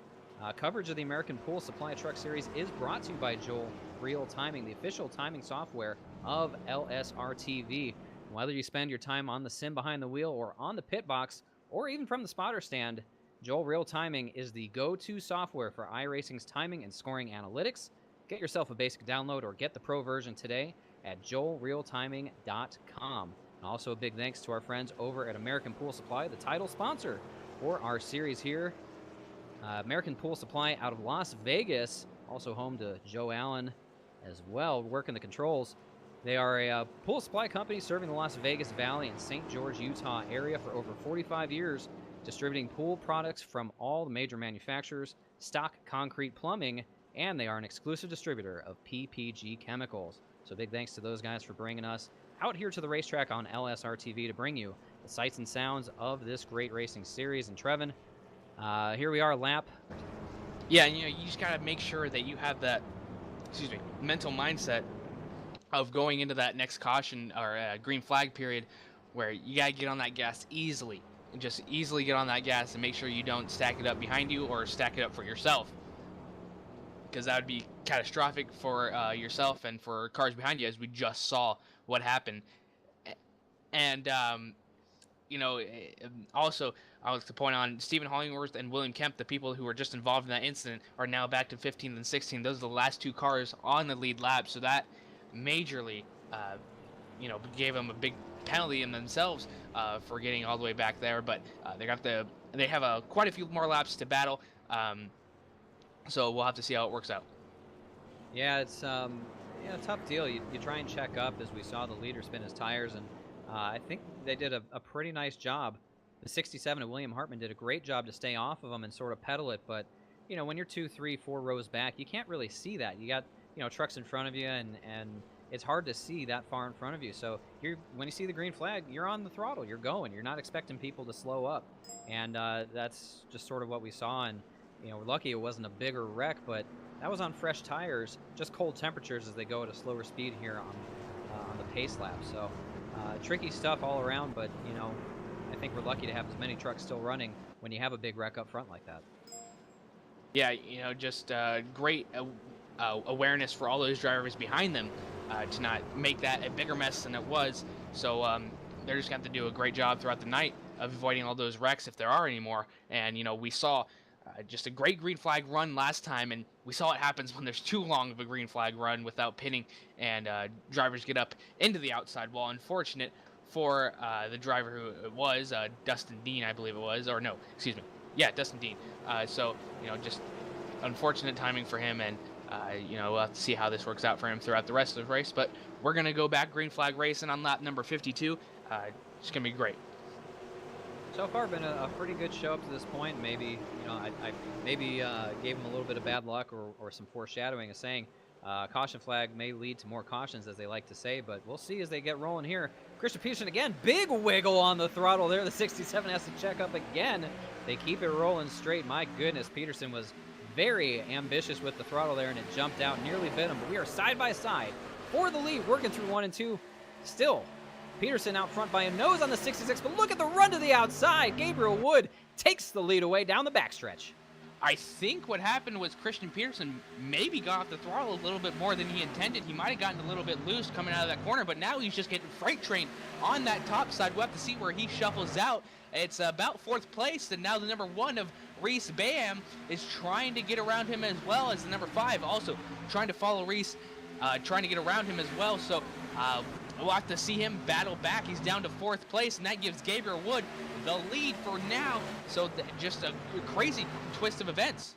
Coverage of the American Pool Supply Truck Series is brought to you by Joel Real Timing, the official timing software of LSRTV. Whether you spend your time on the sim behind the wheel or on the pit box or even from the spotter stand, Joel Real Timing is the go-to software for iRacing's timing and scoring analytics. Get yourself a basic download or get the pro version today at joelrealtiming.com. And also a big thanks to our friends over at American Pool Supply, the title sponsor for our series here. American Pool Supply out of Las Vegas, also home to Joe Allen as well, working the controls. They are a pool supply company serving the Las Vegas Valley and St. George, Utah area for over 45 years, distributing pool products from all the major manufacturers, stock concrete plumbing, and they are an exclusive distributor of PPG chemicals. So big thanks to those guys for bringing us out here to the racetrack on LSRTV to bring you the sights and sounds of this great racing series. And Trevin, here we are, lap. Yeah, you just gotta make sure that you have that, mental mindset of going into that next caution or green flag period, where you gotta get on that gas easily, and just easily get on that gas and make sure you don't stack it up behind you or stack it up for yourself, because that would be catastrophic for yourself and for cars behind you, as we just saw what happened. And also, I was to point on Stephen Hollingworth and William Kemp, the people who were just involved in that incident, are now back to 15th and 16th. Those are the last 2 cars on the lead lap, so that majorly, gave them a big penalty in themselves for getting all the way back there. But they have quite a few more laps to battle, so we'll have to see how it works out. Yeah, it's a tough deal. You try and check up, as we saw the leader spin his tires, and I think they did a pretty nice job. The 67 of William Hartman did a great job to stay off of him and sort of pedal it, but when you're 2, 3, 4 rows back, you can't really see that. You got, trucks in front of you, and it's hard to see that far in front of you. So when you see the green flag, you're on the throttle. You're going. You're not expecting people to slow up. And that's just sort of what we saw. And, we're lucky it wasn't a bigger wreck, but that was on fresh tires, just cold temperatures as they go at a slower speed here on the pace lap. So tricky stuff all around, but, I think we're lucky to have as many trucks still running when you have a big wreck up front like that. Yeah, just great awareness for all those drivers behind them to not make that a bigger mess than it was. So they're just going to have to do a great job throughout the night of avoiding all those wrecks if there are any more. And, we saw just a great green flag run last time, and we saw what happens when there's too long of a green flag run without pitting, and drivers get up into the outside wall. Unfortunate for the driver who it was, Dustin Dean, I believe it was, or no, excuse me. Yeah, Dustin Dean. So, just unfortunate timing for him, and, we'll have to see how this works out for him throughout the rest of the race. But we're going to go back green flag racing on lap number 52. It's going to be great. So far, been a pretty good show up to this point. Maybe, I maybe gave him a little bit of bad luck or some foreshadowing of saying caution flag may lead to more cautions, as they like to say, but we'll see as they get rolling here. Christian Peterson again, big wiggle on the throttle there. The 67 has to check up again. They keep it rolling straight. My goodness, Peterson was very ambitious with the throttle there, and it jumped out, nearly bit him. But we are side by side for the lead, working through 1 and 2. Still, Peterson out front by a nose on the 66, but look at the run to the outside. Gabriel Wood takes the lead away down the backstretch. I think what happened was Christian Peterson maybe got off the throttle a little bit more than he intended. He might have gotten a little bit loose coming out of that corner, but now he's just getting freight trained on that top side. We'll have to see where he shuffles out. It's about 4th place, and now the number 1 of Reese Bam is trying to get around him, as well as the number 5 also trying to follow Reese, trying to get around him as well. So we'll have to see him battle back. He's down to 4th place, and that gives Gabriel Wood the lead for now. So just a crazy twist of events.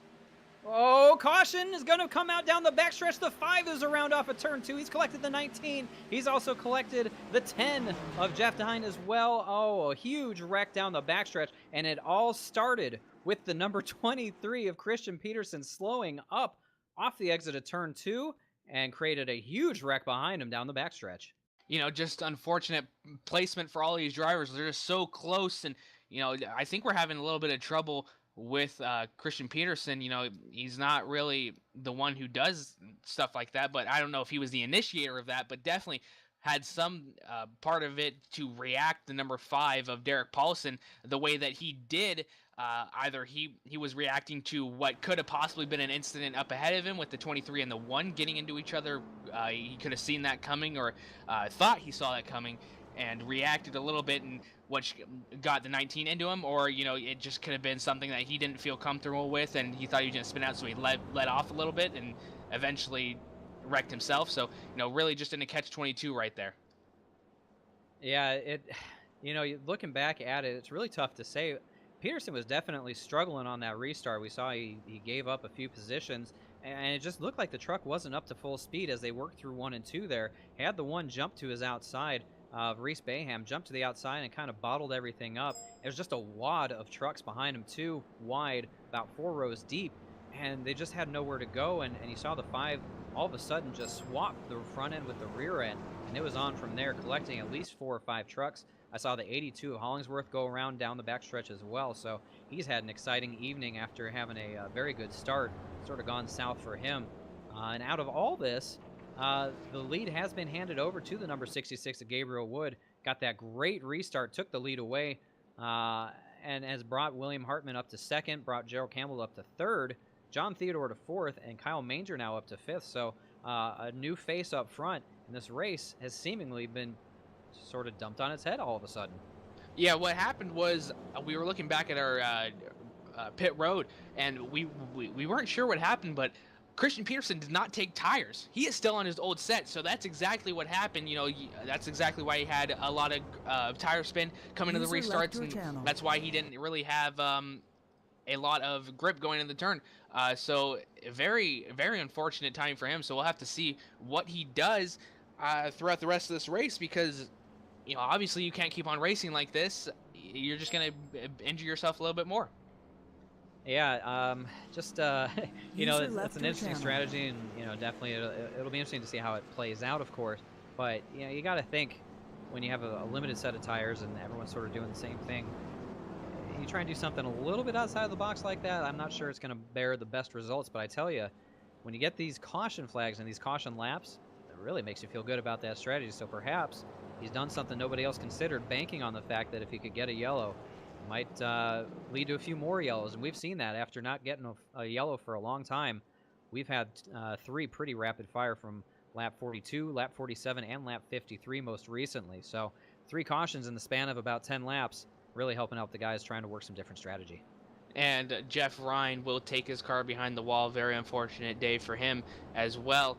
Oh, caution is going to come out down the backstretch. The 5 is around off of turn 2. He's collected the 19. He's also collected the 10 of Jeff Dine as well. Oh, a huge wreck down the backstretch. And it all started with the number 23 of Christian Peterson slowing up off the exit of turn 2 and created a huge wreck behind him down the backstretch. Just unfortunate placement for all these drivers. They're just so close, and, I think we're having a little bit of trouble with Christian Peterson. He's not really the one who does stuff like that, but I don't know if he was the initiator of that, but definitely had some part of it to react the number 5 of Derek Paulson the way that he did. Either he was reacting to what could have possibly been an incident up ahead of him with the 23 and the 1 getting into each other. He could have seen that coming, or thought he saw that coming, and reacted a little bit, and which got the 19 into him, or it just could have been something that he didn't feel comfortable with, and he thought he was going to spin out, so he let off a little bit and eventually wrecked himself. So really just in a catch-22 right there. Yeah, looking back at it, it's really tough to say. Peterson was definitely struggling on that restart. We saw he gave up a few positions, and it just looked like the truck wasn't up to full speed as they worked through 1 and 2 there. He had the 1 jump to his outside. Reese Bayham jumped to the outside and kind of bottled everything up. There's just a wad of trucks behind him, 2 wide, about 4 rows deep, and they just had nowhere to go, and you saw the 5 all of a sudden just swap the front end with the rear end, and it was on from there, collecting at least 4 or 5 trucks. I saw the 82 of Hollingsworth go around down the backstretch as well, so he's had an exciting evening after having a very good start. Sort of gone south for him. And out of all this, the lead has been handed over to the number 66 of Gabriel Wood. Got that great restart, took the lead away, and has brought William Hartman up to 2nd, brought Gerald Campbell up to 3rd, John Theodore to 4th, and Kyle Manger now up to 5th. So a new face up front, and this race has seemingly been sort of dumped on its head all of a sudden. Yeah, what happened was we were looking back at our pit road, and we weren't sure what happened, but Christian Peterson did not take tires. He is still on his old set, so that's exactly what happened. That's exactly why he had a lot of tire spin coming into the restarts, and that's why he didn't really have a lot of grip going into the turn. So very, very unfortunate time for him. So we'll have to see what he does throughout the rest of this race, because obviously you can't keep on racing like this. You're just going to injure yourself a little bit more. Yeah, just you know, User it's left an your interesting channel. strategy, and definitely it'll be interesting to see how it plays out, of course. But you got to think when you have a limited set of tires and everyone's sort of doing the same thing. You try and do something a little bit outside of the box like that, I'm not sure it's going to bear the best results. But I tell you, when you get these caution flags and these caution laps, it really makes you feel good about that strategy. So perhaps he's done something nobody else considered, banking on the fact that if he could get a yellow, it might lead to a few more yellows. And we've seen that after not getting a yellow for a long time. We've had 3 pretty rapid fire from lap 42, lap 47, and lap 53 most recently. So 3 cautions in the span of about 10 laps, really helping out the guys trying to work some different strategy. And Jeff Ryan will take his car behind the wall. Very unfortunate day for him as well.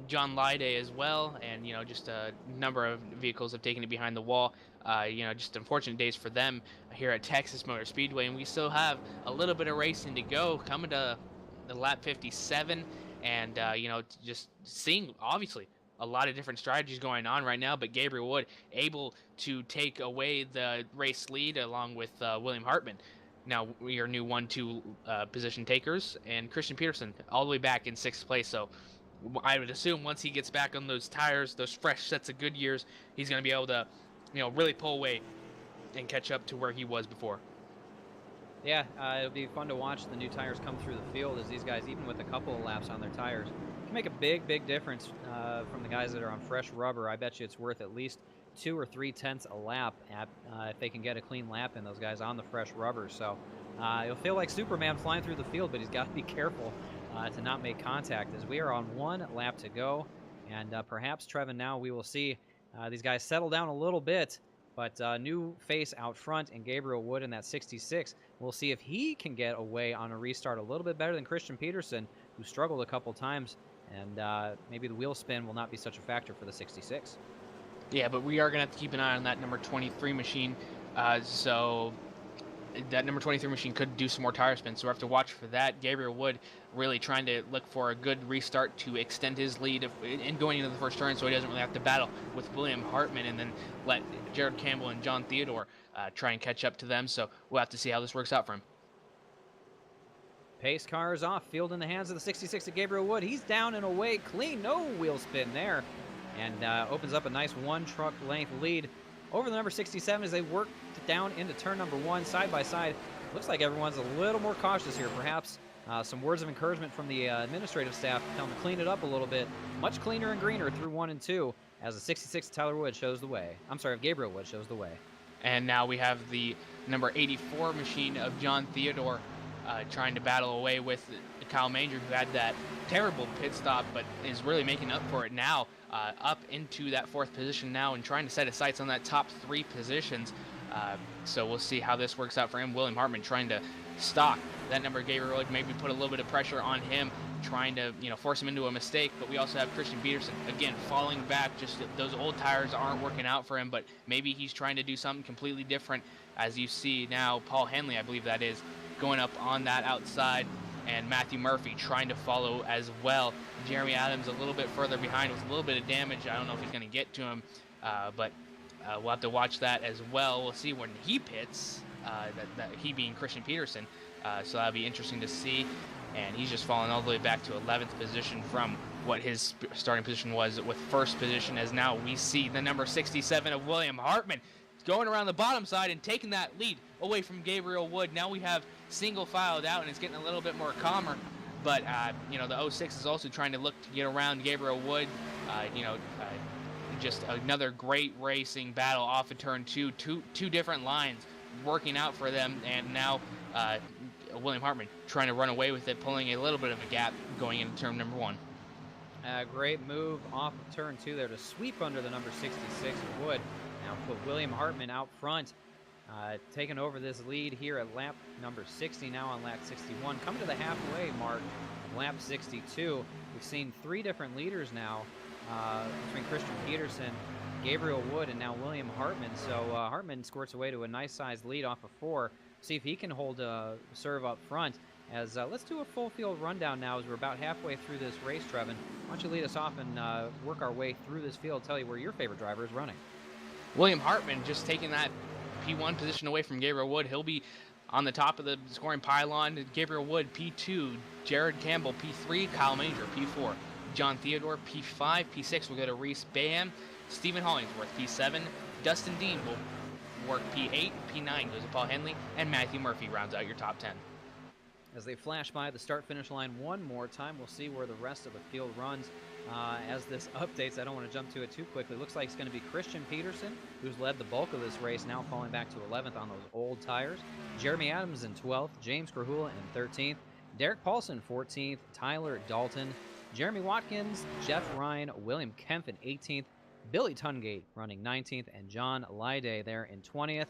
John Lyday as well, and just a number of vehicles have taken it behind the wall. Just unfortunate days for them here at Texas Motor Speedway, and we still have a little bit of racing to go, coming to the lap 57, and just seeing obviously a lot of different strategies going on right now, but Gabriel Wood able to take away the race lead along with William Hartman. Now your new 1-2 position takers, and Christian Peterson all the way back in 6th place. So I would assume once he gets back on those tires, those fresh sets of Goodyears, he's going to be able to, really pull away and catch up to where he was before. Yeah, it'll be fun to watch the new tires come through the field, as these guys, even with a couple of laps on their tires, can make a big difference from the guys that are on fresh rubber. I bet you it's worth at least 2 or 3 tenths a lap if they can get a clean lap in, those guys on the fresh rubber. So you'll feel like Superman flying through the field, but he's got to be careful to not make contact, as we are on 1 lap to go. And perhaps, Trevin, now we will see these guys settle down a little bit, but new face out front and Gabriel Wood in that 66. We'll see if he can get away on a restart a little bit better than Christian Peterson, who struggled a couple times, and maybe the wheel spin will not be such a factor for the 66. Yeah, but we are going to have to keep an eye on that number 23 machine. So that number 23 machine could do some more tire spins, so we have to watch for that. Gabriel Wood really trying to look for a good restart to extend his lead in going into the first turn, so he doesn't really have to battle with William Hartman and then let Jared Campbell and John Theodore try and catch up to them. So we'll have to see how this works out for him. Pace car is off, field in the hands of the 66 of Gabriel Wood. He's down and away clean, no wheel spin there, and opens up a nice 1 truck length lead over the number 67 as they work down into turn number 1 side by side. Looks like everyone's a little more cautious here. Perhaps some words of encouragement from the administrative staff to tell them to clean it up a little bit. Much cleaner and greener through 1 and 2 as the 66 Tyler Wood shows the way. I'm sorry, Gabriel Wood shows the way. And now we have the number 84 machine of John Theodore trying to battle away with Kyle Manger, who had that terrible pit stop, but is really making up for it now, up into that 4th position now and trying to set his sights on that top 3 positions. So we'll see how this works out for him. William Hartman trying to stalk that number Gabriel Wood, maybe put a little bit of pressure on him, trying to force him into a mistake. But we also have Christian Peterson again falling back. Just those old tires aren't working out for him, but maybe he's trying to do something completely different. As you see now, Paul Henley, I believe that is, going up on that outside, and Matthew Murphy trying to follow as well. Jeremy Adams a little bit further behind with a little bit of damage. I don't know if he's going to get to him, but we'll have to watch that as well. We'll see when he pits, that he being Christian Peterson, so that'll be interesting to see. And he's just fallen all the way back to 11th position from what his starting position was with 1st position, as now we see the number 67 of William Hartman going around the bottom side and taking that lead away from Gabriel Wood. Now we have single filed out, and it's getting a little bit more calmer. But, the 06 is also trying to look to get around Gabriel Wood. Just another great racing battle off of turn 2. Two different lines working out for them. And now William Hartman trying to run away with it, pulling a little bit of a gap going into turn number 1. Great move off of turn 2 there to sweep under the number 66 of Wood. Now put William Hartman out front, taking over this lead here at lap number 60, now on lap 61. Coming to the halfway mark of lap 62. We've seen 3 different leaders now between Christian Peterson, Gabriel Wood, and now William Hartman. So Hartman squirts away to a nice-sized lead off of 4. See if he can hold a serve up front. As let's do a full field rundown now as we're about halfway through this race, Trevin. Why don't you lead us off and work our way through this field, tell you where your favorite driver is running. William Hartman just taking that P1 position away from Gabriel Wood. He'll be On the top of the scoring pylon, Gabriel Wood, P2, Jared Campbell, P3, Kyle Manger, P4, John Theodore, P5, P6 will go to Reese Bayham, Stephen Hollingsworth, P7, Dustin Dean will work P8, P9 goes to Paul Henley, and Matthew Murphy rounds out your top 10. As they flash by the start-finish line one more time, we'll see where the rest of the field runs. As this updates, I don't want to jump to it too quickly. Looks like it's going to be Christian Peterson, who's led the bulk of this race, now falling back to 11th on those old tires. Jeremy Adams in 12th, James Krahula in 13th, Derek Paulson 14th, Tyler Dalton, Jeremy Watkins, Jeff Ryan, William Kempf in 18th, Billy Tungate running 19th, and John Lyday there in 20th.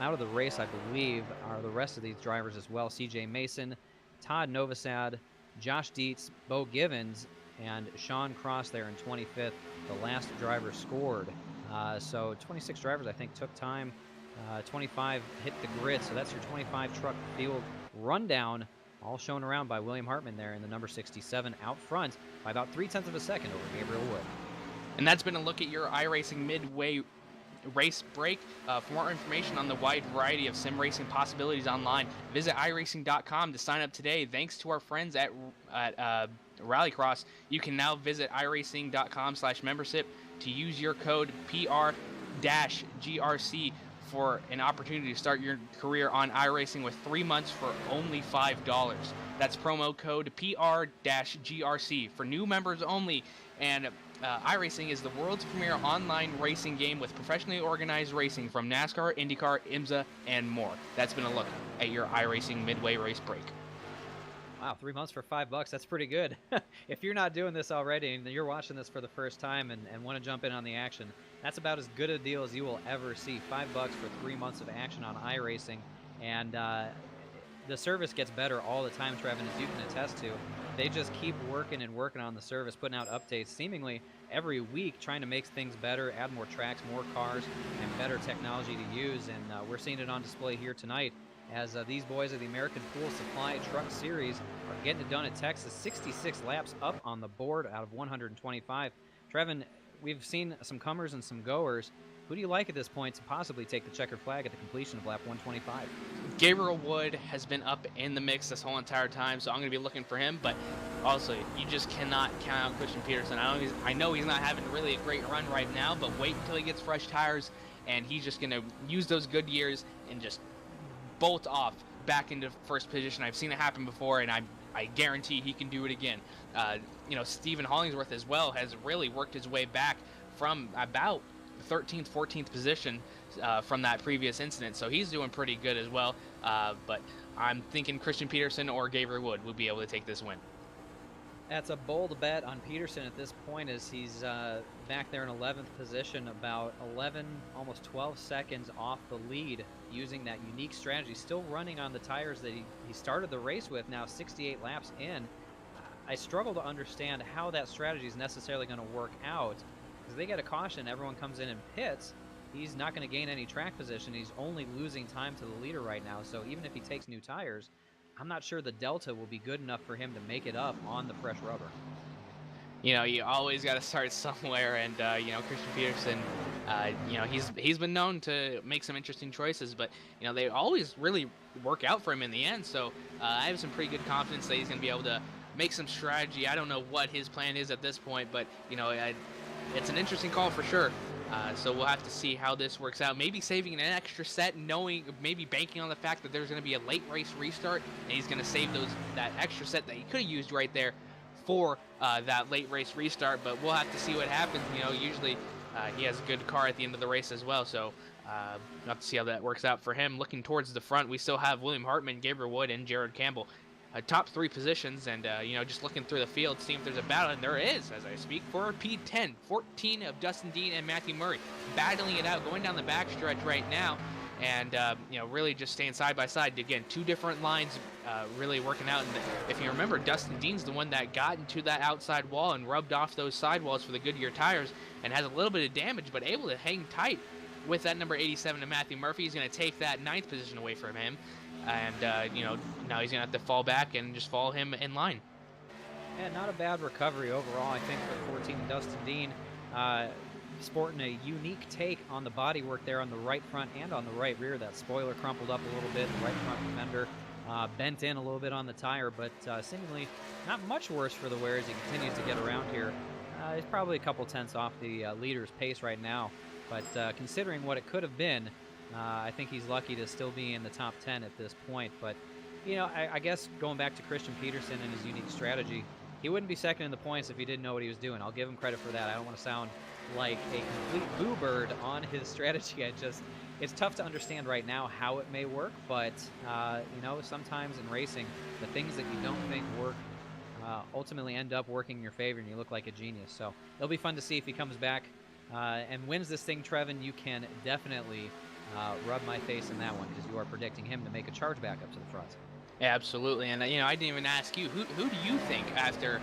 Out of the race, I believe, are the rest of these drivers as well. CJ Mason, Todd Novosad, Josh Dietz, Bo Givens, and Sean Cross there in 25th. The last driver scored. So 26 drivers, I think, took time. 25 hit the grid, so that's your 25 truck field rundown, all shown around by William Hartman there in the number 67 out front by about 0.3 of a second over Gabriel Wood. And that's been a look at your iRacing midway race break. For more information on the wide variety of sim racing possibilities online, visit iRacing.com to sign up today. Thanks to our friends at Rallycross, you can now visit iRacing.com/membership to use your code PR-GRC for an opportunity to start your career on iRacing with 3 months for only $5. That's promo code PR-GRC for new members only. And iRacing is the world's premier online racing game with professionally organized racing from NASCAR, IndyCar, IMSA, and more. That's been a look at your iRacing midway race break. Wow, 3 months for $5. That's pretty good. If you're not doing this already and you're watching this for the first time and want to jump in on the action, that's about as good a deal as you will ever see. $5 for 3 months of action on iRacing. And the service gets better all the time, Trevin, as you can attest to. They just keep working and working on the service, putting out updates seemingly every week, trying to make things better, add more tracks, more cars, and better technology to use. And we're seeing it on display here tonight as these boys of the American Pool Supply Truck Series are getting it done at Texas. 66 laps up on the board out of 125. Trevin, we've seen some comers and some goers. Who do you like at this point to possibly take the checkered flag at the completion of lap 125? Gabriel Wood has been up in the mix this whole entire time, so I'm going to be looking for him. But also, you just cannot count out Christian Peterson. I know he's not having really a great run right now, but wait until he gets fresh tires, and he's just going to use those good years and just bolt off back into first position. I've seen it happen before, and I guarantee he can do it again. Stephen Hollingsworth as well has really worked his way back from about 13th, 14th position from that previous incident, so he's doing pretty good as well. But I'm thinking Christian Peterson or Gabriel Wood will be able to take this win. That's a bold bet on Peterson at this point, as he's back there in 11th position, about 11, almost 12 seconds off the lead, using that unique strategy, still running on the tires that he started the race with, now 68 laps in. I struggle to understand how that strategy is necessarily going to work out, because they get a caution, everyone comes in and pits. He's not going to gain any track position. He's only losing time to the leader right now, so even if he takes new tires, I'm not sure the delta will be good enough for him to make it up on the fresh rubber. You always got to start somewhere, and Christian Peterson, he's been known to make some interesting choices, but they always really work out for him in the end. So I have some pretty good confidence that he's going to be able to make some strategy. I don't know what his plan is at this point, but it's an interesting call for sure. So we'll have to see how this works out. Maybe saving an extra set, maybe banking on the fact that there's going to be a late race restart, and he's going to save that extra set that he could have used right there for that late race restart. But we'll have to see what happens. Usually he has a good car at the end of the race as well. So we'll have to see how that works out for him. Looking towards the front, we still have William Hartman, Gabriel Wood, and Jared Campbell. Top 3 positions, and just looking through the field, seeing if there's a battle, and there is as I speak, for P10. 14 of Dustin Dean and Matthew Murray battling it out, going down the backstretch right now, and really just staying side by side. Again, 2 different lines really working out. And if you remember, Dustin Dean's the one that got into that outside wall and rubbed off those sidewalls for the Goodyear tires, and has a little bit of damage, but able to hang tight with that number 87 of Matthew Murphy. He's going to take that 9th position away from him. And, now he's going to have to fall back and just follow him in line. Yeah, not a bad recovery overall, I think, for 14 Dustin Dean. sporting a unique take on the bodywork there on the right front and on the right rear. That spoiler crumpled up a little bit, the right front fender bent in a little bit on the tire, but seemingly not much worse for the wear as he continues to get around here. He's probably a couple tenths off the leader's pace right now, but considering what it could have been, I think he's lucky to still be in the top 10 at this point. But, you know, I guess going back to Christian Peterson and his unique strategy, he wouldn't be second in the points if he didn't know what he was doing. I'll give him credit for that. I don't want to sound like a complete boo bird on his strategy. It's tough to understand right now how it may work, but, you know, sometimes in racing, the things that you don't think work ultimately end up working in your favor, and you look like a genius. So it'll be fun to see if he comes back and wins this thing. Trevin, you can definitely rub my face in that one, because you are predicting him to make a charge back up to the front. Yeah, absolutely. And, you know, I didn't even ask you, who do you think after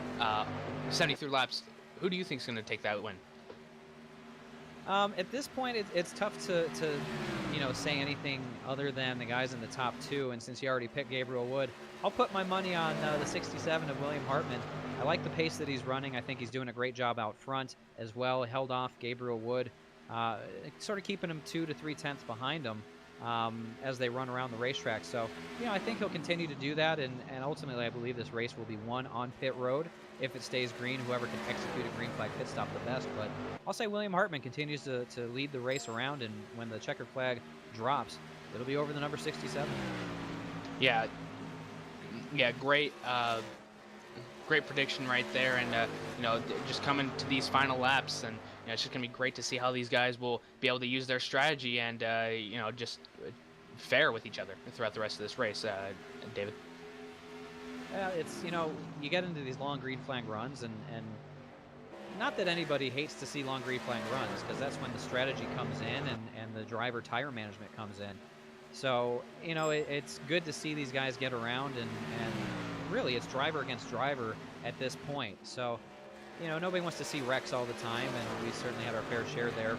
73 laps, who do you think is going to take that win? At this point, it's tough to you know, say anything other than the guys in the top two. And since you already picked Gabriel Wood, I'll put my money on the 67 of William Hartman. I like the pace that he's running. I think he's doing a great job out front as well. Held off Gabriel Wood, sort of keeping him 2 to 3 tenths behind him as they run around the racetrack. So, you know, I think he'll continue to do that. And ultimately, I believe this race will be won on pit road. If it stays green, whoever can execute a green flag pit stop the best. But I'll say William Hartman continues to lead the race around, and when the checkered flag drops, it'll be over the number 67. Yeah, great prediction right there. And you know, just coming to these final laps, and you know, it's just gonna be great to see how these guys will be able to use their strategy and you know, just fair with each other throughout the rest of this race. David. It's, you know, you get into these long green flag runs, and not that anybody hates to see long green flag runs, because that's when the strategy comes in and the driver tire management comes in. So, you know, it's good to see these guys get around, and really it's driver against driver at this point. So, you know, nobody wants to see wrecks all the time, and we certainly had our fair share there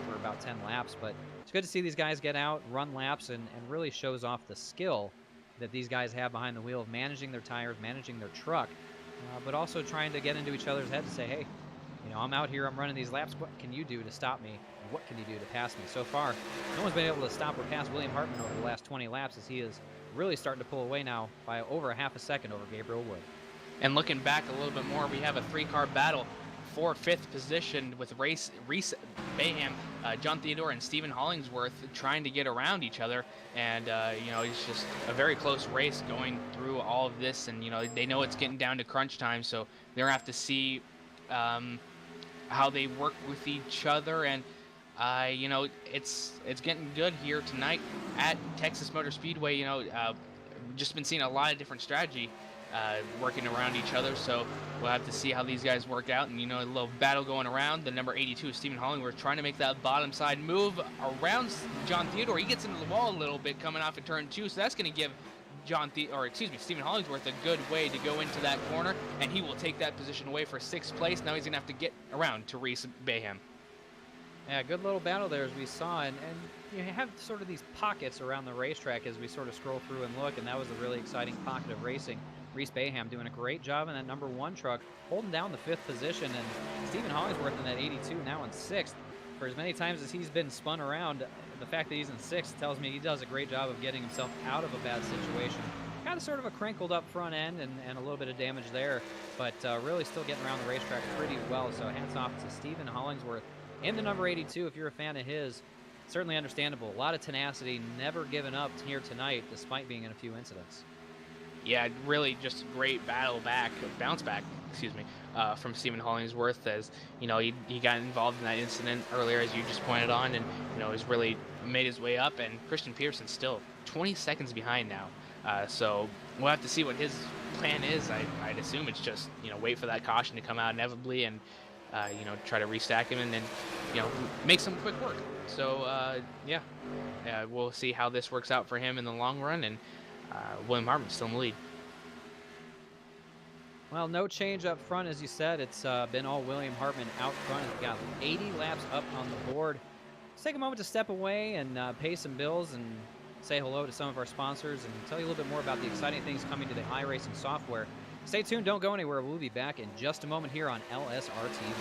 for about 10 laps. But it's good to see these guys get out, run laps, and really shows off the skill that these guys have behind the wheel of managing their tires, managing their truck, but also trying to get into each other's heads and say, hey, you know, I'm out here, I'm running these laps. What can you do to stop me? And what can you do to pass me? So far, no one's been able to stop or pass William Hartman over the last 20 laps, as he is really starting to pull away now by over a half a second over Gabriel Wood. And looking back a little bit more, we have a 3-car battle for 5th position with Reese Bayham, John Theodore, and Stephen Hollingsworth trying to get around each other. And, you know, it's just a very close race going through all of this. And, you know, they know it's getting down to crunch time, so they're going to have to see how they work with each other. And, you know, it's getting good here tonight at Texas Motor Speedway. You know, just been seeing a lot of different strategy working around each other, so we'll have to see how these guys work out. And, you know, a little battle going around. The number 82 is Stephen Hollingworth trying to make that bottom side move around John Theodore. He gets into the wall a little bit coming off of turn 2, so that's going to give Stephen Hollingsworth a good way to go into that corner, and he will take that position away for 6th place. Now he's going to have to get around to Reese Bayham. Yeah, good little battle there, as we saw, and you have sort of these pockets around the racetrack as we sort of scroll through and look, and that was a really exciting pocket of racing. Reese Bayham doing a great job in that number 1 truck, holding down the 5th position, and Stephen Hollingsworth in that 82 now in 6th. For as many times as he's been spun around, the fact that he's in 6th tells me he does a great job of getting himself out of a bad situation. Kind of sort of a crinkled up front end and a little bit of damage there, but really still getting around the racetrack pretty well. So hats off to Stephen Hollingsworth in the number 82. If you're a fan of his, certainly understandable. A lot of tenacity, never given up here tonight despite being in a few incidents. Yeah, really just a great bounce back, from Stephen Hollingsworth, as, you know, he got involved in that incident earlier, as you just pointed on, and, you know, has really made his way up. And Christian Peterson's still 20 seconds behind now. So we'll have to see what his plan is. I'd assume it's just, you know, wait for that caution to come out inevitably and, you know, try to restack him and then, you know, make some quick work. So, yeah, we'll see how this works out for him in the long run. And William Hartman still in the lead. Well, no change up front, as you said. It's been all William Hartman out front. He's got 80 laps up on the board. Let's take a moment to step away and pay some bills and say hello to some of our sponsors and tell you a little bit more about the exciting things coming to the iRacing software. Stay tuned. Don't go anywhere. We'll be back in just a moment here on LSR TV.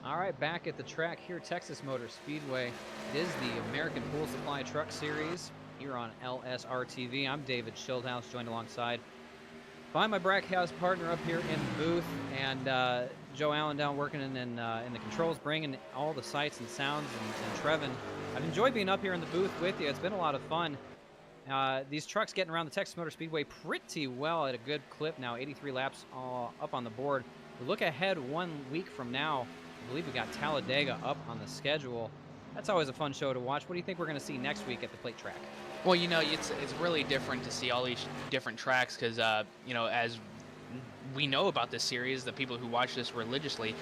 All right, back at the track here, Texas Motor Speedway. It is the American Pool Supply Truck Series here on LSRTV. I'm David Schildhouse, joined alongside by my Brackhouse partner up here in the booth, and Joe Allen down working in the controls, bringing all the sights and sounds, and Trevin. I've enjoyed being up here in the booth with you. It's been a lot of fun. These trucks getting around the Texas Motor Speedway pretty well at a good clip now, 83 laps up on the board. We look ahead 1 week from now. I believe we got Talladega up on the schedule. That's always a fun show to watch. What do you think we're going to see next week at the plate track? Well, it's really different to see all these different tracks because, as we know about this series, the people who watch this religiously,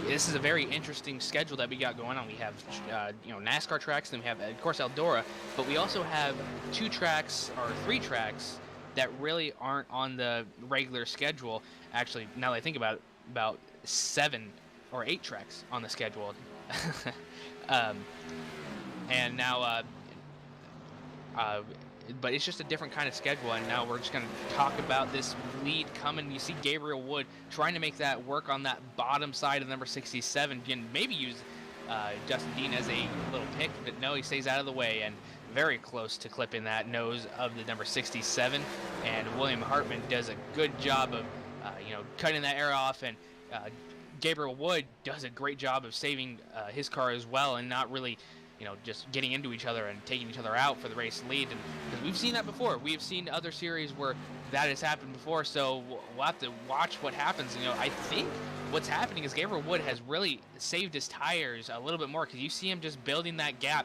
this is a very interesting schedule that we got going on. We have, NASCAR tracks, and we have, of course, Eldora, but we also have 3 tracks that really aren't on the regular schedule. Actually, now that I think about it, about 7 or 8 tracks on the schedule. And now, but it's just a different kind of schedule, and now we're just going to talk about this lead coming. You see Gabriel Wood trying to make that work on that bottom side of number 67, and maybe use Justin Dean as a little pick, but no, he stays out of the way, and very close to clipping that nose of the number 67, and William Hartman does a good job of, cutting that air off, and Gabriel Wood does a great job of saving his car as well, and not really just getting into each other and taking each other out for the race lead. And because we've seen that before, we have seen other series where that has happened before, so we'll have to watch what happens. I think what's happening is Gabriel Wood has really saved his tires a little bit more, because you see him just building that gap,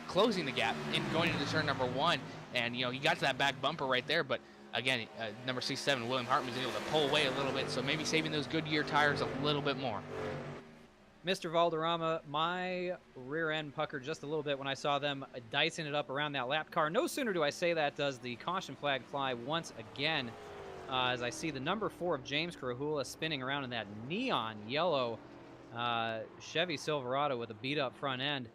closing the gap and going into turn number 1, and he got to that back bumper right there, but again, number 67, William Hartman, was able to pull away a little bit, so maybe saving those Goodyear tires a little bit more. Mr. Valderrama, my rear end puckered just a little bit when I saw them dicing it up around that lap car. No sooner do I say that does the caution flag fly once again, as I see the number 4 of James Carahula spinning around in that neon yellow Chevy Silverado with a beat up front end.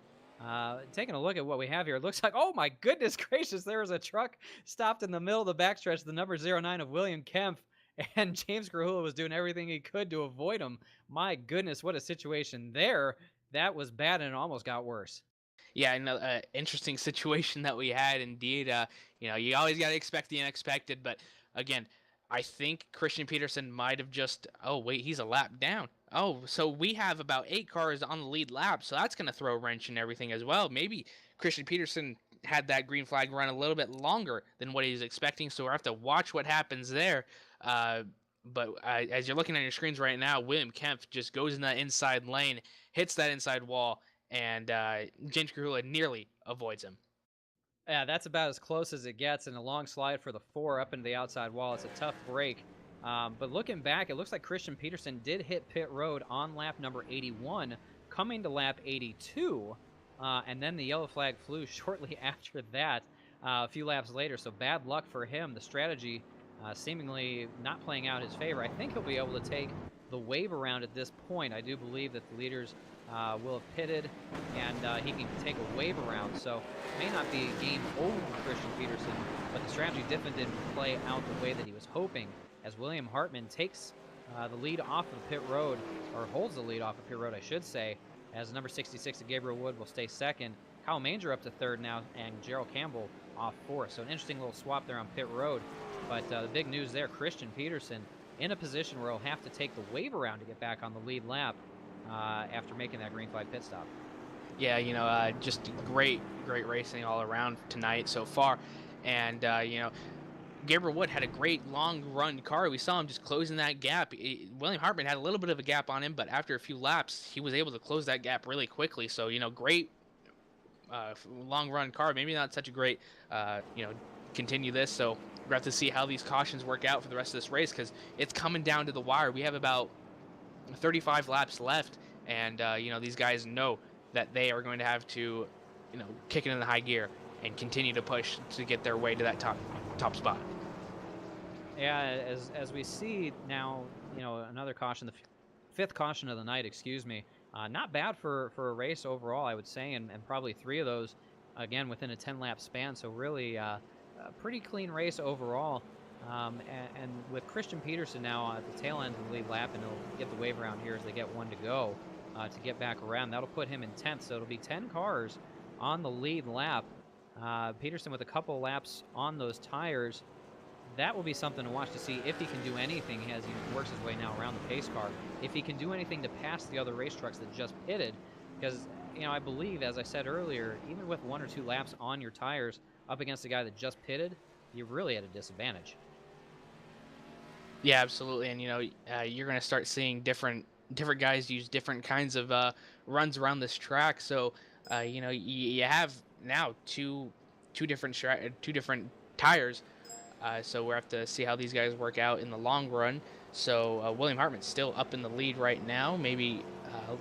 Taking a look at what we have here, it looks like, oh my goodness gracious, there was a truck stopped in the middle of the backstretch, the number 09 of William Kempf, and James Carahula was doing everything he could to avoid him. My goodness, what a situation there. That was bad, and it almost got worse. Yeah, an interesting situation that we had indeed. You always got to expect the unexpected, but again, I think Christian Peterson might have just, he's a lap down. Oh, so we have about 8 cars on the lead lap, so that's going to throw a wrench in everything as well. Maybe Christian Peterson had that green flag run a little bit longer than what he was expecting, so we'll have to watch what happens there. But as you're looking at your screens right now, William Kempf just goes in that inside lane, hits that inside wall, and James Carahula nearly avoids him. Yeah, that's about as close as it gets, and a long slide for the 4 up into the outside wall. It's a tough break. But looking back, it looks like Christian Peterson did hit pit road on lap number 81, coming to lap 82, and then the yellow flag flew shortly after that, a few laps later. So bad luck for him. The strategy seemingly not playing out his favor. I think he'll be able to take the wave around at this point. I do believe that the leaders will have pitted, and he can take a wave around. So it may not be a game over for Christian Peterson, but the strategy didn't play out the way that he was hoping, as William Hartman takes the lead off of pit road, or holds the lead off of pit road, I should say, as number 66 of Gabriel Wood will stay second. Kyle Manger up to third now, and Gerald Campbell off fourth. So an interesting little swap there on pit road. But the big news there, Christian Peterson in a position where he'll have to take the wave around to get back on the lead lap after making that green flag pit stop. Yeah, just great racing all around tonight so far. And, Gabriel Wood had a great long run car. We saw him just closing that gap. William Hartman had a little bit of a gap on him, but after a few laps, he was able to close that gap really quickly. So, great long run car. Maybe not such a great, continue this. So we're going to have to see how these cautions work out for the rest of this race, because it's coming down to the wire. We have about 35 laps left, and, these guys know that they are going to have to, kick it in the high gear and continue to push to get their way to that top spot. Yeah, as we see now, another caution, the 5th caution of the night, excuse me. Not bad for a race overall, I would say, and probably 3 of those, again, within a 10-lap span. So really a pretty clean race overall. And with Christian Peterson now at the tail end of the lead lap, and he'll get the wave around here as they get one to go to get back around. That'll put him in 10th, so it'll be 10 cars on the lead lap. Peterson with a couple laps on those tires. That will be something to watch to see if he can do anything as he works his way now around the pace car. If he can do anything to pass the other race trucks that just pitted, because I believe, as I said earlier, even with 1 or 2 laps on your tires up against a guy that just pitted, you're really at a disadvantage. Yeah, absolutely. And you're going to start seeing different guys use different kinds of runs around this track. So you have now two different tires. So we'll have to see how these guys work out in the long run. So William Hartman's still up in the lead right now. Maybe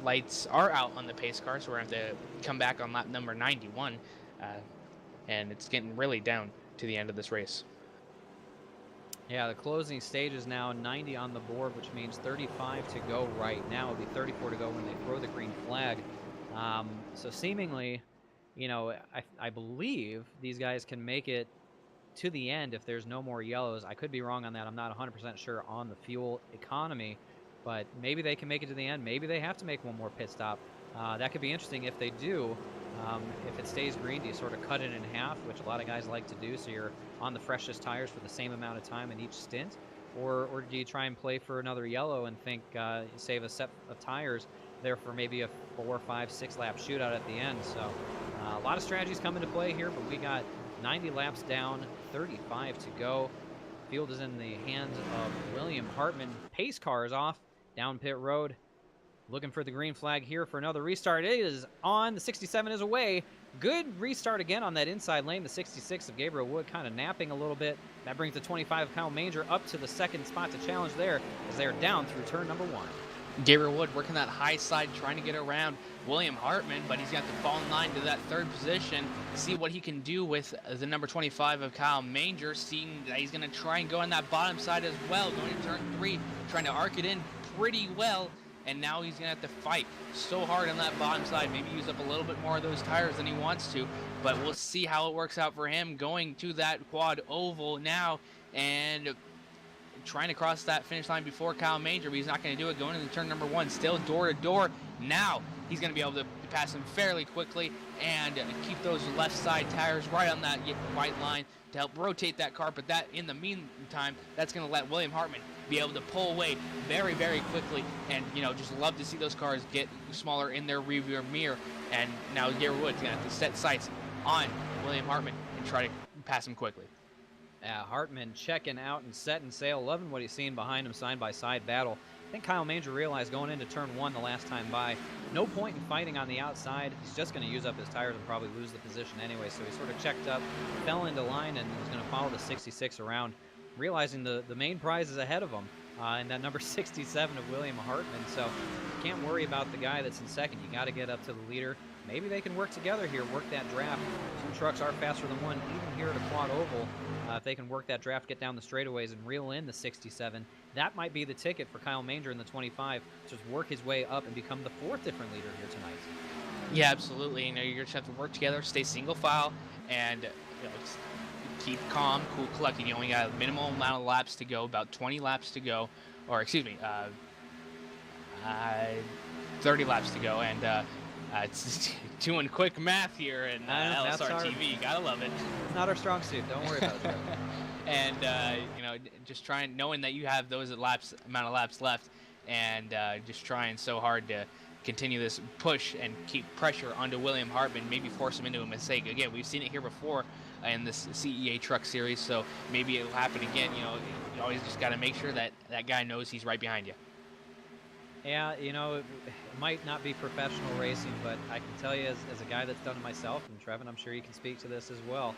lights are out on the pace car, so we're going to have to come back on lap number 91. And it's getting really down to the end of this race. Yeah, the closing stage is now 90 on the board, which means 35 to go right now. It'll be 34 to go when they throw the green flag. So seemingly, I believe these guys can make it to the end if there's no more yellows. I could be wrong on that. I'm not 100% sure on the fuel economy, but maybe they can make it to the end. Maybe they have to make one more pit stop. That could be interesting if they do. If it stays green, do you sort of cut it in half, which a lot of guys like to do, so you're on the freshest tires for the same amount of time in each stint? Or do you try and play for another yellow and think save a set of tires there for maybe a 4, 5, 6 lap shootout at the end? So a lot of strategies come into play here, but we got 90 laps down, 35 to go. Field is in the hands of William Hartman. Pace car is off down pit road. Looking for the green flag here for another restart. It is on. The 67 is away. Good restart again on that inside lane. The 66 of Gabriel Wood kind of napping a little bit. That brings the 25 of Kyle Manger up to the second spot to challenge there as they are down through turn number 1. Gabriel Wood working that high side, trying to get around William Hartman, but he's got to fall in line to that third position, see what he can do with the number 25 of Kyle Manger, seeing that he's going to try and go on that bottom side as well, going to turn 3, trying to arc it in pretty well. And now he's going to have to fight so hard on that bottom side, maybe use up a little bit more of those tires than he wants to. But we'll see how it works out for him going to that quad oval now and trying to cross that finish line before Kyle Manger, but he's not going to do it. Going into turn number 1, still door to door. Now he's going to be able to pass him fairly quickly and keep those left side tires right on that white line to help rotate that car. But that, in the meantime, that's going to let William Hartman be able to pull away very, very quickly, and just love to see those cars get smaller in their rearview mirror. And now Gabriel Wood's gonna have to set sights on William Hartman and try to pass him quickly. Hartman checking out and setting sail, loving what he's seeing behind him, side-by-side battle. I think Kyle Manger realized going into turn 1 the last time by, no point in fighting on the outside. He's just going to use up his tires and probably lose the position anyway, so he sort of checked up, fell into line, and was going to follow the 66 around, realizing the main prize is ahead of him, and that number 67 of William Hartman. So you can't worry about the guy that's in second. You got to get up to the leader. Maybe they can work together here, work that draft. 2 trucks are faster than one, even here at a quad oval. If they can work that draft, get down the straightaways, and reel in the 67, that might be the ticket for Kyle Manger in the 25 to just work his way up and become the 4th different leader here tonight. Yeah, absolutely. You're going to have to work together, stay single file, and just keep calm, cool, collected. You only got a minimal amount of laps to go, about 20 laps to go, or excuse me, 30 laps to go, and it's doing quick math here in LSR TV. You gotta love it. It's not our strong suit. Don't worry about it. And just knowing that you have those amount of laps left, and just trying so hard to continue this push and keep pressure onto William Hartman, maybe force him into a mistake. Again, we've seen it here before in this CEA truck series, so maybe it'll happen again. You always just got to make sure that that guy knows he's right behind you. Yeah, it might not be professional racing, but I can tell you as a guy that's done it myself, and Trevin, I'm sure you can speak to this as well.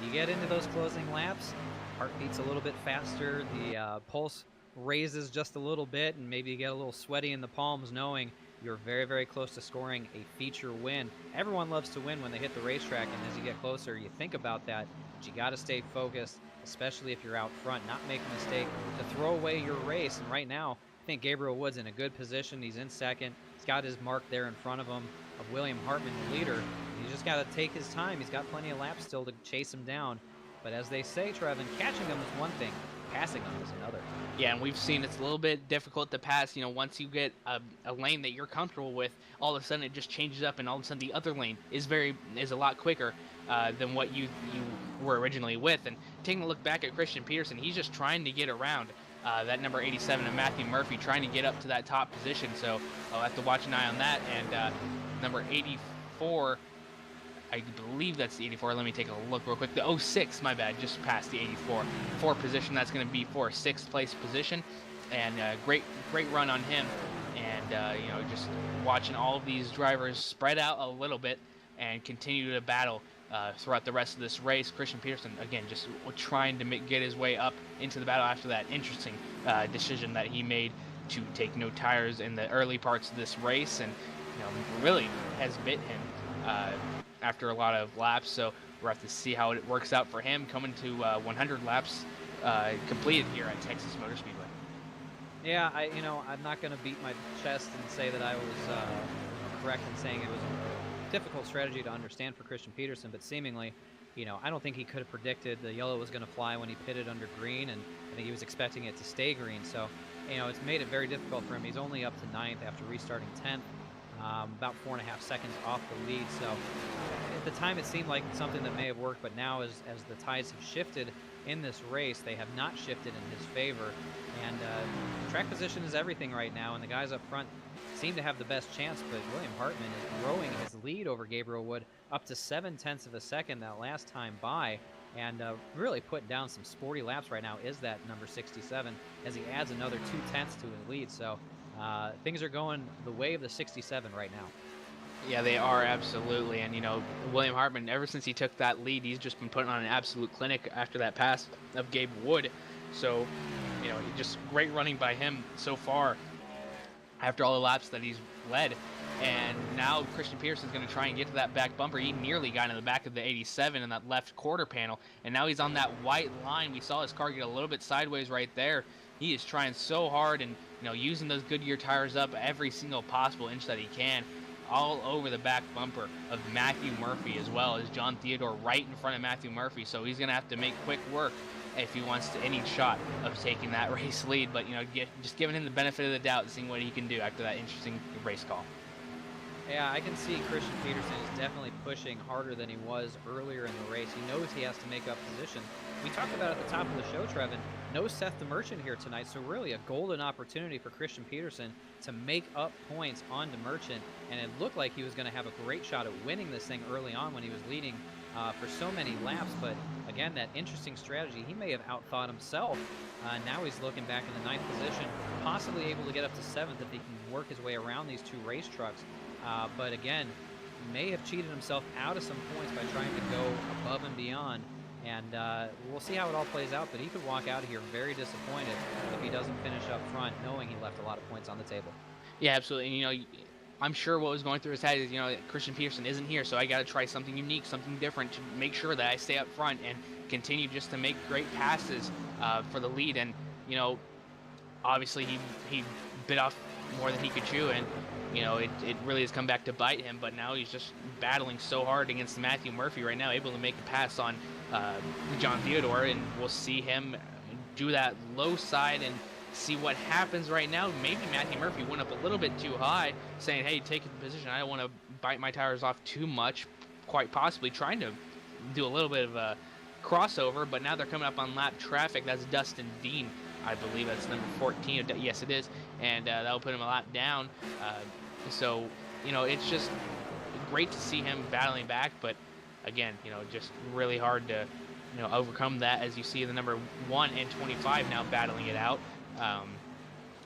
You get into those closing laps, heart beats a little bit faster, the pulse raises just a little bit, and maybe you get a little sweaty in the palms knowing you're very, very close to scoring a feature win. Everyone loves to win when they hit the racetrack, and as you get closer, you think about that, but you got to stay focused, especially if you're out front, not make a mistake to throw away your race. And right now, I think Gabriel Wood's in a good position. He's in second. He's got his mark there in front of him of William Hartman, the leader. He's just got to take his time. He's got plenty of laps still to chase him down. But as they say, Trevin, catching him is one thing. passing them is another. Yeah, and we've seen it's a little bit difficult to pass. Once you get a lane that you're comfortable with, all of a sudden it just changes up, and all of a sudden the other lane is a lot quicker than what you were originally with. And taking a look back at Christian Peterson, he's just trying to get around that number 87 of Matthew Murphy, trying to get up to that top position. So I'll have to watch an eye on that. And number 84. I believe that's the 84. Let me take a look real quick. The 06, my bad, just past the 84 position. That's going to be for a 6th place position, and great run on him. And just watching all of these drivers spread out a little bit and continue to battle throughout the rest of this race. Christian Peterson, again, just trying to get his way up into the battle after that interesting decision that he made to take no tires in the early parts of this race, and really has bit him after a lot of laps. So we'll have to see how it works out for him coming to 100 laps completed here at Texas Motor Speedway. Yeah, I'm not going to beat my chest and say that I was correct in saying it was a difficult strategy to understand for Christian Peterson, but seemingly, I don't think he could have predicted the yellow was going to fly when he pitted under green, and I think he was expecting it to stay green. So, it's made it very difficult for him. He's only up to 9th after restarting 10th. About 4.5 seconds off the lead. So at the time it seemed like something that may have worked, but now as the tides have shifted in this race, they have not shifted in his favor. And track position is everything right now, and the guys up front seem to have the best chance, but William Hartman is growing his lead over Gabriel Wood up to 0.7 of a second that last time by, and really putting down some sporty laps right now is that number 67 as he adds another 0.2 to his lead. So things are going the way of the 67 right now. Yeah, they are, absolutely. And, William Hartman, ever since he took that lead, he's just been putting on an absolute clinic after that pass of Gabe Wood. So, just great running by him so far after all the laps that he's led. And now Christian Peterson's going to try and get to that back bumper. He nearly got in the back of the 87 in that left quarter panel. And now he's on that white line. We saw his car get a little bit sideways right there. He is trying so hard and, using those Goodyear tires up every single possible inch that he can, all over the back bumper of Matthew Murphy, as well as John Theodore right in front of Matthew Murphy. So he's going to have to make quick work if he wants any shot of taking that race lead. But, just giving him the benefit of the doubt and seeing what he can do after that interesting race call. Yeah, I can see Christian Peterson is definitely pushing harder than he was earlier in the race. He knows he has to make up position. We talked about at the top of the show, Trevin, no Seth the Merchant here tonight, so really a golden opportunity for Christian Peterson to make up points on the Merchant, and it looked like he was going to have a great shot at winning this thing early on when he was leading for so many laps. But again, that interesting strategy, he may have outthought himself. Now he's looking back in the 9th position, possibly able to get up to 7th if he can work his way around these 2 race trucks. But again, may have cheated himself out of some points by trying to go above and beyond. And we'll see how it all plays out, but he could walk out of here very disappointed if he doesn't finish up front, knowing he left a lot of points on the table. Yeah, absolutely. And, I'm sure what was going through his head is, Christian Peterson isn't here, so I got to try something unique, something different to make sure that I stay up front and continue just to make great passes for the lead. And, obviously he bit off more than he could chew, and it really has come back to bite him. But now he's just battling so hard against Matthew Murphy right now, able to make a pass on John Theodore, and we'll see him do that low side and see what happens right now. Maybe Matthew Murphy went up a little bit too high, saying, hey, take the position, I don't want to bite my tires off too much, quite possibly trying to do a little bit of a crossover. But now they're coming up on lap traffic. That's Dustin Dean, I believe that's number 14. Yes, it is. And that'll put him a lap down. So, it's just great to see him battling back. But again, just really hard to, overcome that, as you see the number 1 and 25 now battling it out.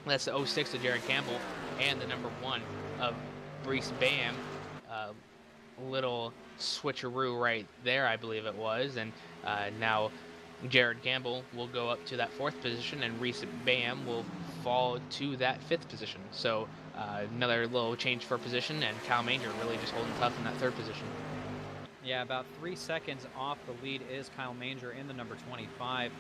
That's the 06 of Jared Campbell and the number 1 of Brees Bam. Little switcheroo right there, I believe it was. And now Jared Campbell will go up to that 4th position, and Reese Bam will fall to that 5th position. So another little change for position, and Kyle Manger really just holding tough in that 3rd position. Yeah, about 3 seconds off the lead is Kyle Manger in the number 25.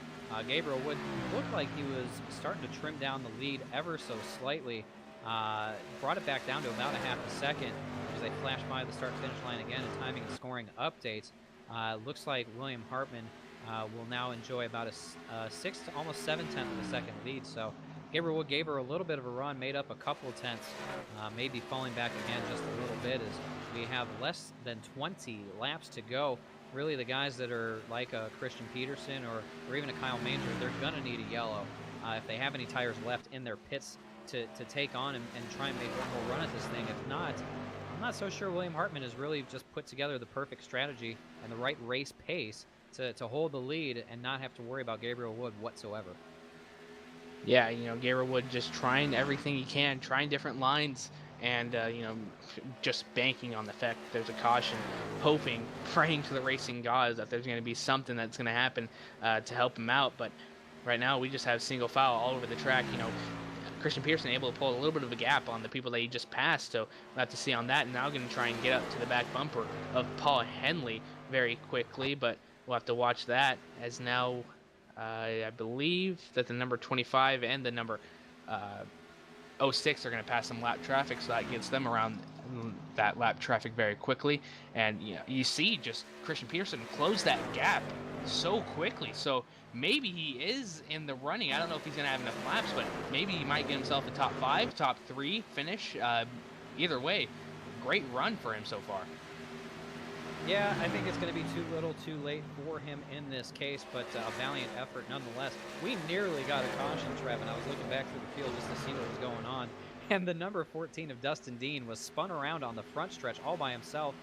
Gabriel Wood looked like he was starting to trim down the lead ever so slightly. Brought it back down to about 0.5 second as they flash by the start-finish line again, and timing and scoring updates. Looks like William Hartman will now enjoy about a 6 to almost 7/10 of a second lead. So Gabriel Wood gave her a little bit of a run, made up a couple of tenths, maybe falling back again just a little bit as we have less than 20 laps to go. Really, the guys that are like a Christian Peterson or even a Kyle Manger, they're going to need a yellow if they have any tires left in their pits to take on and try and make one more run at this thing. If not, I'm not so sure William Hartman has really just put together the perfect strategy and the right race pace to hold the lead and not have to worry about Gabriel Wood whatsoever. Yeah, Gabriel Wood just trying everything he can, trying different lines, and just banking on the fact that there's a caution, hoping, praying to the racing gods that there's going to be something that's going to happen to help him out. But right now we just have single file all over the track. Christian Pearson able to pull a little bit of a gap on the people that he just passed, so we'll have to see on that. And now going to try and get up to the back bumper of Paul Henley very quickly, but we'll have to watch that as now I believe that the number 25 and the number 06 are going to pass some lap traffic, so that gets them around that lap traffic very quickly. And you see just Christian Pearson close that gap so quickly, so maybe he is in the running. I don't know if he's going to have enough laps, but maybe he might get himself a top 5, top 3 finish. Either way, great run for him so far. Yeah, I think it's going to be too little too late for him in this case, but a valiant effort nonetheless. We nearly got a caution, Trev, and I was looking back through the field just to see what was going on. And the number 14 of Dustin Dean was spun around on the front stretch all by himself,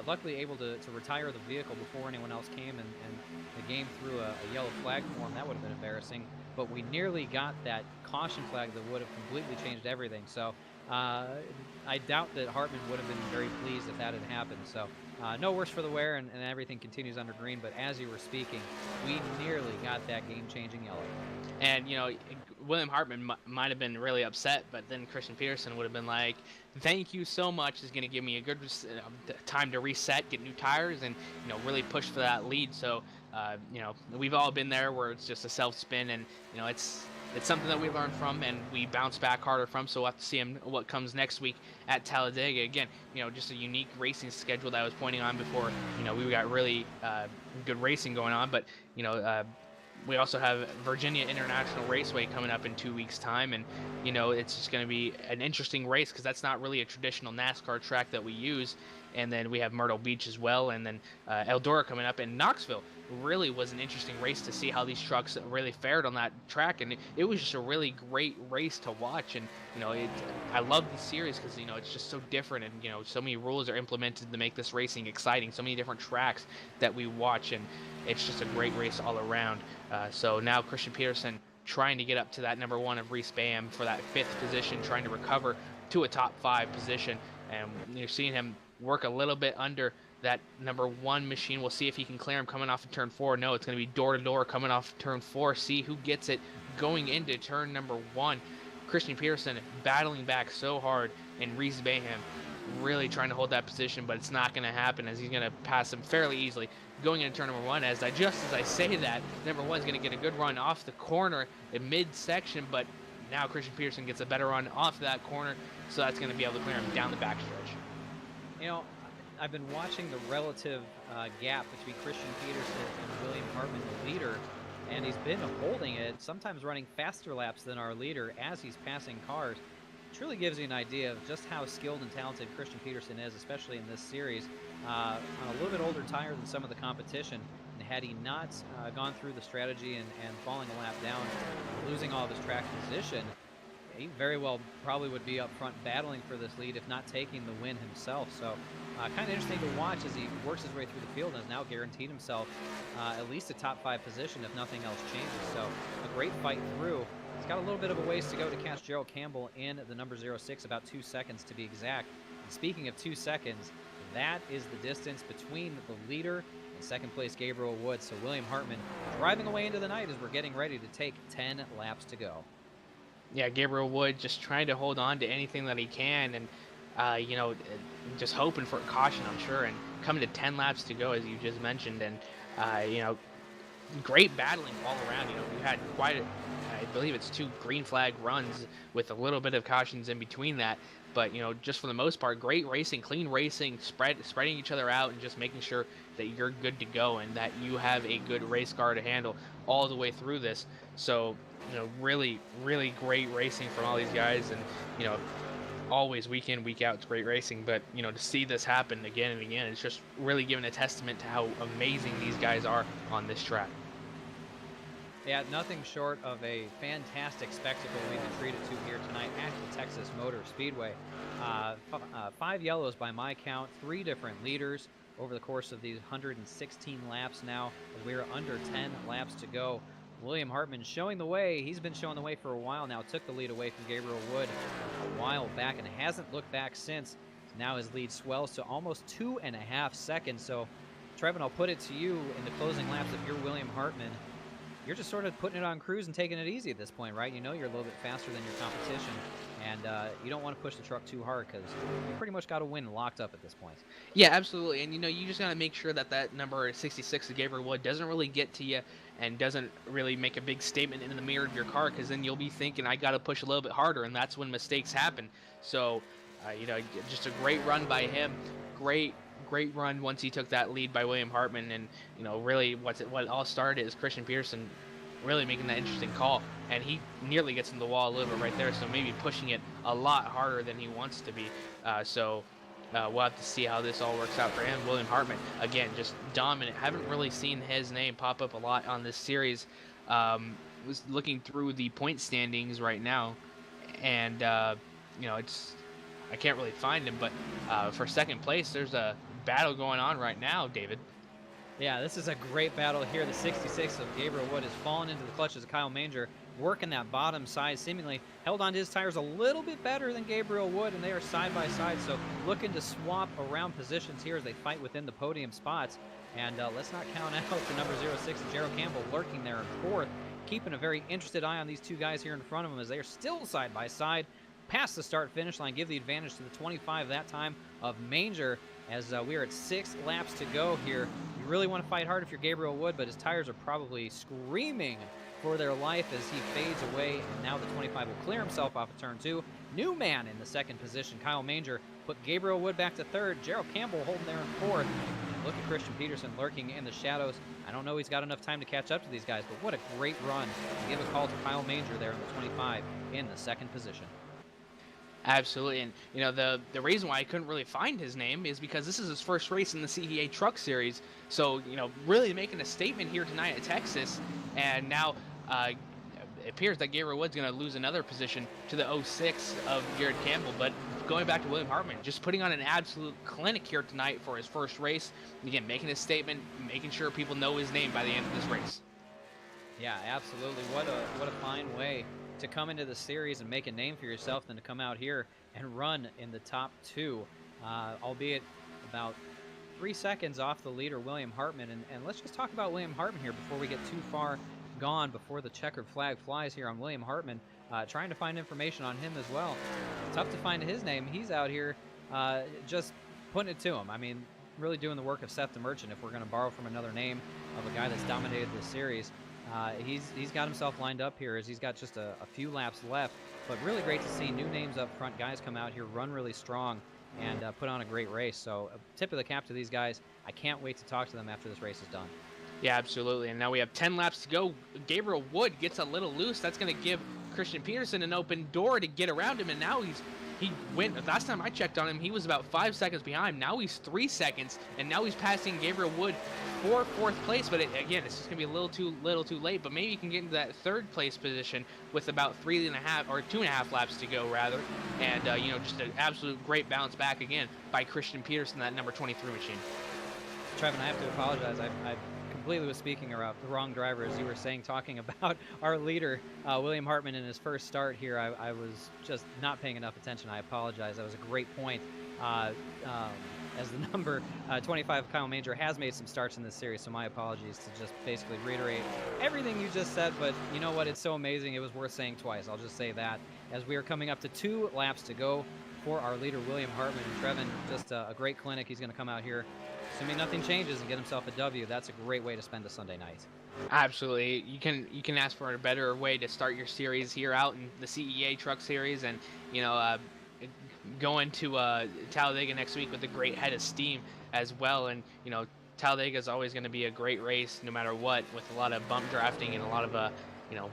luckily able to retire the vehicle before anyone else came, and the game threw a yellow flag for him. That would have been embarrassing, but we nearly got that caution flag that would have completely changed everything. So I doubt that Hartman would have been very pleased if that had happened. So no worse for the wear, and everything continues under green. But as you were speaking, we nearly got that game-changing yellow. And, William Hartman might have been really upset, but then Christian Peterson would have been like, thank you so much. It's going to give me a good time to reset, get new tires, and, really push for that lead. So, we've all been there where it's just a self-spin, and, it's something that we learned from and we bounce back harder from. So we'll have to see what comes next week at Talladega. Again, just a unique racing schedule that I was pointing on before. We got really good racing going on, but we also have Virginia International Raceway coming up in 2 weeks' time, and it's just going to be an interesting race because that's not really a traditional NASCAR track that we use. And then we have Myrtle Beach as well, and then Eldora coming up, and Knoxville really was an interesting race to see how these trucks really fared on that track, and it was just a really great race to watch. And I love the series because it's just so different, and so many rules are implemented to make this racing exciting, so many different tracks that we watch, and it's just a great race all around. So now Christian Peterson trying to get up to that number 1 of Reese Bam for that 5th position, trying to recover to a top 5 position, and you're seeing him work a little bit under that number 1 machine. We'll see if he can clear him coming off of turn 4. No, it's going to be door to door coming off turn 4. See who gets it going into turn number 1. Christian Peterson battling back so hard, and Reese Bayham really trying to hold that position, but it's not going to happen as he's going to pass him fairly easily going into turn number 1. As I say that, number 1 is going to get a good run off the corner in mid-section, but now Christian Peterson gets a better run off that corner, so that's going to be able to clear him down the backstretch. I've been watching the relative gap between Christian Peterson and William Hartman, the leader, and he's been holding it, sometimes running faster laps than our leader as he's passing cars. It truly gives you an idea of just how skilled and talented Christian Peterson is, especially in this series. On a little bit older tire than some of the competition, and had he not gone through the strategy and falling a lap down, losing all of his track position, he very well probably would be up front battling for this lead, if not taking the win himself. So kind of interesting to watch as he works his way through the field and has now guaranteed himself at least a top 5 position if nothing else changes. So a great fight through. He's got a little bit of a ways to go to catch Gerald Campbell in the number 06, about 2 seconds to be exact. And speaking of 2 seconds, that is the distance between the leader and second place Gabriel Wood. So William Hartman driving away into the night as we're getting ready to take 10 laps to go. Yeah, Gabriel Wood just trying to hold on to anything that he can, and just hoping for a caution, I'm sure, and coming to 10 laps to go, as you just mentioned, and great battling all around. We had quite believe it's 2 green flag runs with a little bit of cautions in between that. But just for the most part, great racing, clean racing, spreading each other out, and just making sure that you're good to go and that you have a good race car to handle all the way through this. So really, really great racing from all these guys, and always week in, week out, it's great racing. But to see this happen again and again, it's just really giving a testament to how amazing these guys are on this track. Yeah, nothing short of a fantastic spectacle we've been treated to here tonight at the Texas Motor Speedway. 5 yellows by my count, 3 different leaders over the course of these 116 laps now. We're under 10 laps to go. William Hartman showing the way. He's been showing the way for a while now. Took the lead away from Gabriel Wood a while back and hasn't looked back since. Now his lead swells to almost 2.5 seconds. So, Trevin, I'll put it to you in the closing laps. If you're William Hartman, you're just sort of putting it on cruise and taking it easy at this point, right? You're a little bit faster than your competition, and you don't want to push the truck too hard because you pretty much got to win locked up at this point. Yeah, absolutely. And you just got to make sure that number 66 of Gabriel Wood doesn't really get to you and doesn't really make a big statement in the mirror of your car, because then you'll be thinking, I got to push a little bit harder, and that's when mistakes happen. So, just a great run by him. Great run once he took that lead by William Hartman, and really what it all started is Christian Peterson really making that interesting call, and he nearly gets in the wall a little bit right there, so maybe pushing it a lot harder than he wants to be. We'll have to see how this all works out for him. William Hartman, again, just dominant. Haven't really seen his name pop up a lot on this series. Was looking through the point standings right now, and it's, I can't really find him, but for second place, there's a battle going on right now, David. Yeah, this is a great battle here. The 66 of Gabriel Wood has fallen into the clutches of Kyle Manger, working that bottom side, seemingly held onto his tires a little bit better than Gabriel Wood, and they are side by side, so looking to swap around positions here as they fight within the podium spots. And let's not count out the number 06, Gerald Campbell, lurking there in 4th, keeping a very interested eye on these 2 guys here in front of him as they are still side by side. Past the start-finish line, give the advantage to the 25 that time of Manger, as we are at 6 laps to go here. You really want to fight hard if you're Gabriel Wood, but his tires are probably screaming for their life as he fades away, and now the 25 will clear himself off of turn 2. New man in the 2nd position, Kyle Manger, put Gabriel Wood back to 3rd. Gerald Campbell holding there in 4th. Look at Christian Peterson lurking in the shadows. I don't know he's got enough time to catch up to these guys, but what a great run. Give a call to Kyle Manger there in the 25 in the 2nd position. Absolutely, and the reason why I couldn't really find his name is because this is his first race in the CEA Truck Series. So really making a statement here tonight at Texas, and now it appears that Gabriel Wood's going to lose another position to the 06 of Jared Campbell. But going back to William Hartman, just putting on an absolute clinic here tonight for his first race. Again, making a statement, making sure people know his name by the end of this race. Yeah, absolutely. What a fine way to come into the series and make a name for yourself than to come out here and run in the top 2, albeit about 3 seconds off the leader, William Hartman. And let's just talk about William Hartman here before we get too far gone, before the checkered flag flies here on William Hartman. Trying to find information on him as well. Tough to find his name. He's out here just putting it to him. I mean, really doing the work of Seth the Merchant, if we're going to borrow from another name of a guy that's dominated this series. He's got himself lined up here as he's got just a few laps left, but really great to see new names up front. Guys come out here, run really strong, and put on a great race. So tip of the cap to these guys. I can't wait to talk to them after this race is done. Yeah, absolutely. And now we have 10 laps to go. Gabriel Wood gets a little loose. That's going to give Christian Peterson an open door to get around him, and now he went. Last time I checked on him, he was about 5 seconds behind. Now he's 3 seconds, and now he's passing Gabriel Wood for 4th place. But again, it's just gonna be a little too late. But maybe he can get into that 3rd place position with about 3.5 or 2.5 laps to go, rather. And just an absolute great bounce back again by Christian Peterson, that number 23 machine. Trevin, I have to apologize. I completely was speaking about the wrong driver, as you were saying, talking about our leader, William Hartman, in his first start here. I was just not paying enough attention. I apologize. That was a great point. As the number 25, Kyle Manger, has made some starts in this series, so my apologies to just basically reiterate everything you just said, but you know what? It's so amazing. It was worth saying twice. I'll just say that as we are coming up to 2 laps to go for our leader, William Hartman. And Trevin, just a great clinic. He's going to come out here assuming nothing changes, and get himself a W. That's a great way to spend a Sunday night. Absolutely, you can ask for a better way to start your series here out in the CEA Truck Series, and going to Talladega next week with a great head of steam as well. And Talladega is always going to be a great race no matter what, with a lot of bump drafting and a lot of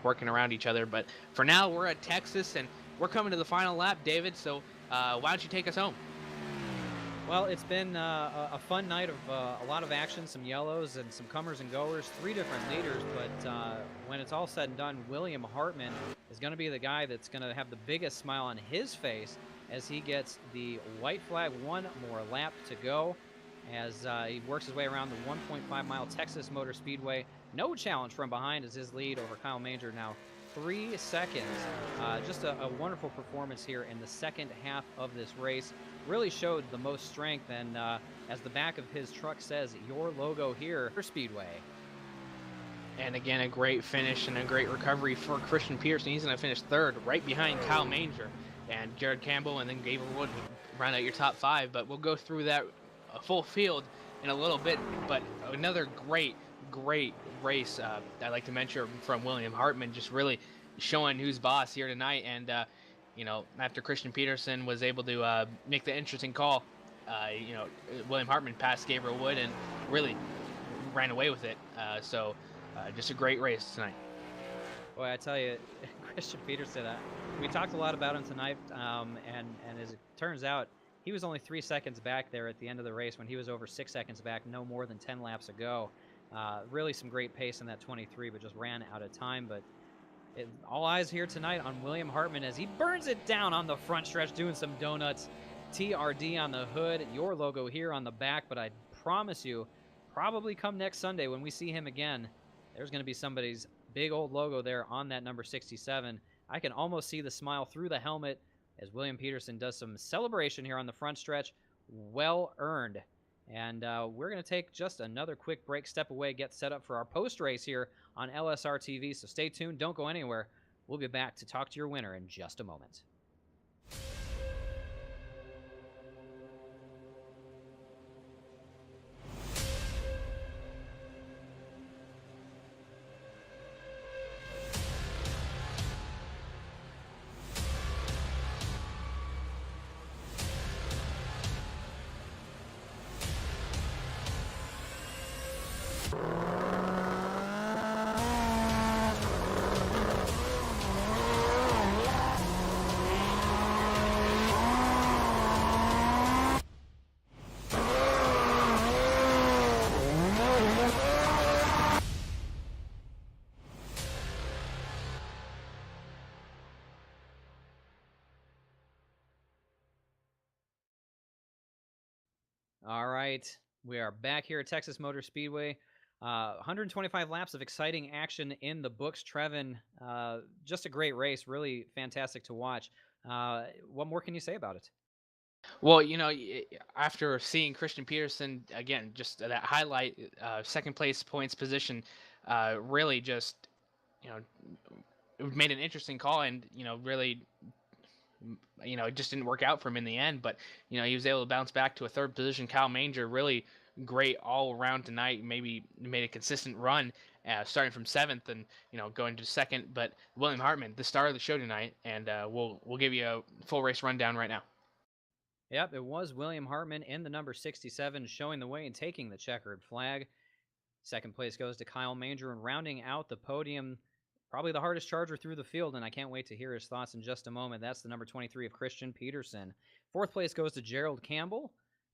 working around each other. But for now, we're at Texas and we're coming to the final lap, David. So why don't you take us home? Well, it's been a fun night of a lot of action, some yellows and some comers and goers, 3 different leaders. But when it's all said and done, William Hartman is going to be the guy that's going to have the biggest smile on his face as he gets the white flag. 1 more lap to go as he works his way around the 1.5-mile Texas Motor Speedway. No challenge from behind as his lead over Kyle Manger now 3 seconds. Just a wonderful performance here in the second half of this race. Really showed the most strength, and as the back of his truck says, your logo here for Speedway. And again, a great finish and a great recovery for Christian Peterson. He's going to finish 3rd, right behind Kyle Manger and Jared Campbell, and then Gabriel Wood round out your top 5. But we'll go through that full field in a little bit. But another great race I'd like to mention from William Hartman, just really showing who's boss here tonight. And after Christian Peterson was able to make the interesting call, William Hartman passed Gabriel Wood and really ran away with it. So just a great race tonight. Boy, I tell you, Christian Peterson, we talked a lot about him tonight, and as it turns out, he was only 3 seconds back there at the end of the race when he was over 6 seconds back, no more than 10 laps ago. Really some great pace in that 23, but just ran out of time. But all eyes here tonight on William Hartman as he burns it down on the front stretch, doing some donuts. TRD on the hood, your logo here on the back. But I promise you, probably come next Sunday when we see him again, there's going to be somebody's big old logo there on that number 67. I can almost see the smile through the helmet as William Peterson does some celebration here on the front stretch. Well earned. And we're going to take just another quick break, step away, get set up for our post-race here on LSR TV. So stay tuned. Don't go anywhere. We'll be back to talk to your winner in just a moment. All right, we are back here at Texas Motor Speedway. 125 laps of exciting action in the books. Trevin, just a great race, really fantastic to watch. What more can you say about it? Well, after seeing Christian Peterson, again, just that highlight, second place points position, really just, made an interesting call and, really, it just didn't work out for him in the end. But, he was able to bounce back to a 3rd position. Kyle Manger, really great all around tonight, maybe made a consistent run, starting from 7th and, going to 2nd. But William Hartman, the star of the show tonight, and we'll give you a full race rundown right now. Yep, it was William Hartman in the number 67 showing the way and taking the checkered flag. 2nd place goes to Kyle Manger, and rounding out the podium, probably the hardest charger through the field, and I can't wait to hear his thoughts in just a moment. That's the number 23 of Christian Peterson. 4th place goes to Gerald Campbell.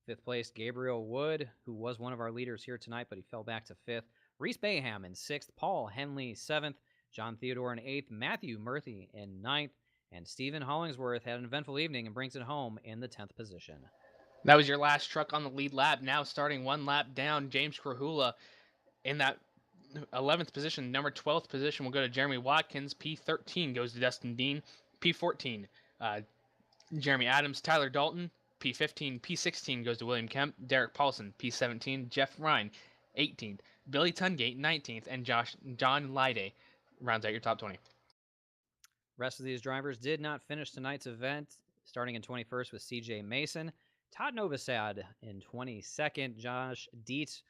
5th place, Gabriel Wood, who was one of our leaders here tonight, but he fell back to 5th. Reese Bayham in 6th. Paul Henley, 7th. John Theodore in 8th. Matthew Murphy in 9th. And Stephen Hollingsworth had an eventful evening and brings it home in the 10th position. That was your last truck on the lead lap. Now starting 1 lap down, James Krahula in that 11th position. Number 12th position will go to Jeremy Watkins. P13 goes to Dustin Dean. P14, Jeremy Adams. Tyler Dalton, P15. P16 goes to William Kemp. Derek Paulson, P17. Jeff Ryan, 18th. Billy Tungate, 19th. And John Lyday rounds out your top 20. Rest of these drivers did not finish tonight's event. Starting in 21st with CJ Mason. Todd Novosad in 22nd, Josh Dietz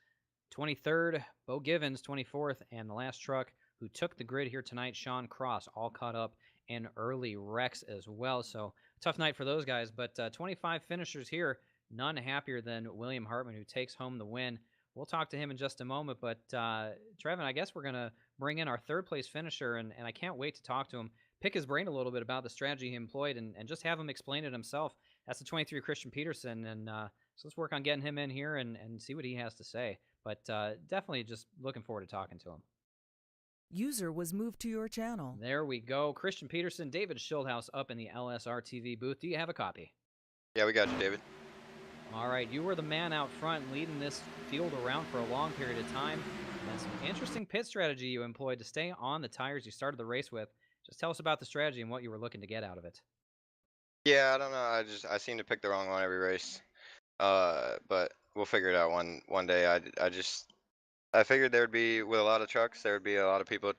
23rd, Bo Givens 24th, and the last truck who took the grid here tonight, Sean Cross, all caught up in early wrecks as well. So tough night for those guys, but 25 finishers here, none happier than William Hartman, who takes home the win. We'll talk to him in just a moment, but Trevin, I guess we're going to bring in our third place finisher, and I can't wait to talk to him, pick his brain a little bit about the strategy he employed, and just have him explain it himself. That's the 23 Christian Peterson, and so let's work on getting him in here and see what he has to say. But definitely just looking forward to talking to him. User was moved to your channel. There we go. Christian Peterson, David Schildhouse up in the LSR TV booth. Do you have a copy? Yeah, we got you, David. All right, you were the man out front leading this field around for a long period of time. And some interesting pit strategy you employed to stay on the tires you started the race with. Just tell us about the strategy and what you were looking to get out of it. Yeah, I don't know. I seem to pick the wrong one every race. But we'll figure it out one day. I figured there would be, with a lot of trucks, there would be a lot of people,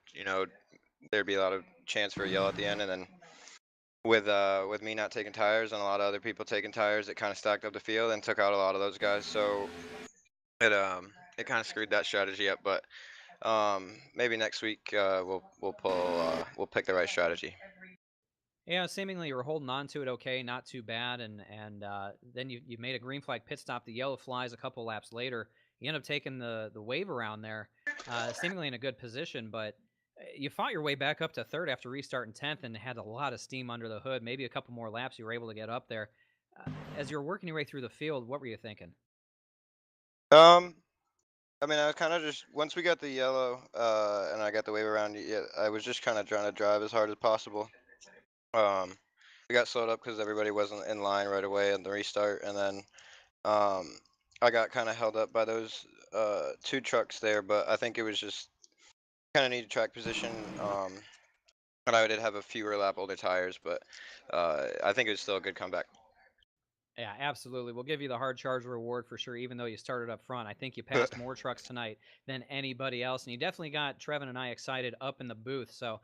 there'd be a lot of chance for a yell at the end, and then with me not taking tires and a lot of other people taking tires, it kind of stacked up the field and took out a lot of those guys. So it kind of screwed that strategy up. But maybe next week we'll pick the right strategy. Yeah, seemingly you were holding on to it okay, not too bad, and then you made a green flag pit stop. The yellow flies a couple laps later. You end up taking the wave around there, seemingly in a good position, but you fought your way back up to third after restarting 10th and had a lot of steam under the hood. Maybe a couple more laps you were able to get up there. As you were working your way through the field, what were you thinking? I mean, I was kind of just, once we got the yellow and I got the wave around, yeah, I was just kind of trying to drive as hard as possible. We got slowed up because everybody wasn't in line right away at the restart, and then I got kind of held up by those two trucks there, but I think it was just kind of needed track position, and I did have a fewer lap older tires, but I think it was still a good comeback. Yeah, absolutely. We'll give you the hard charge reward for sure, even though you started up front. I think you passed more trucks tonight than anybody else, and you definitely got Trevin and I excited up in the booth. So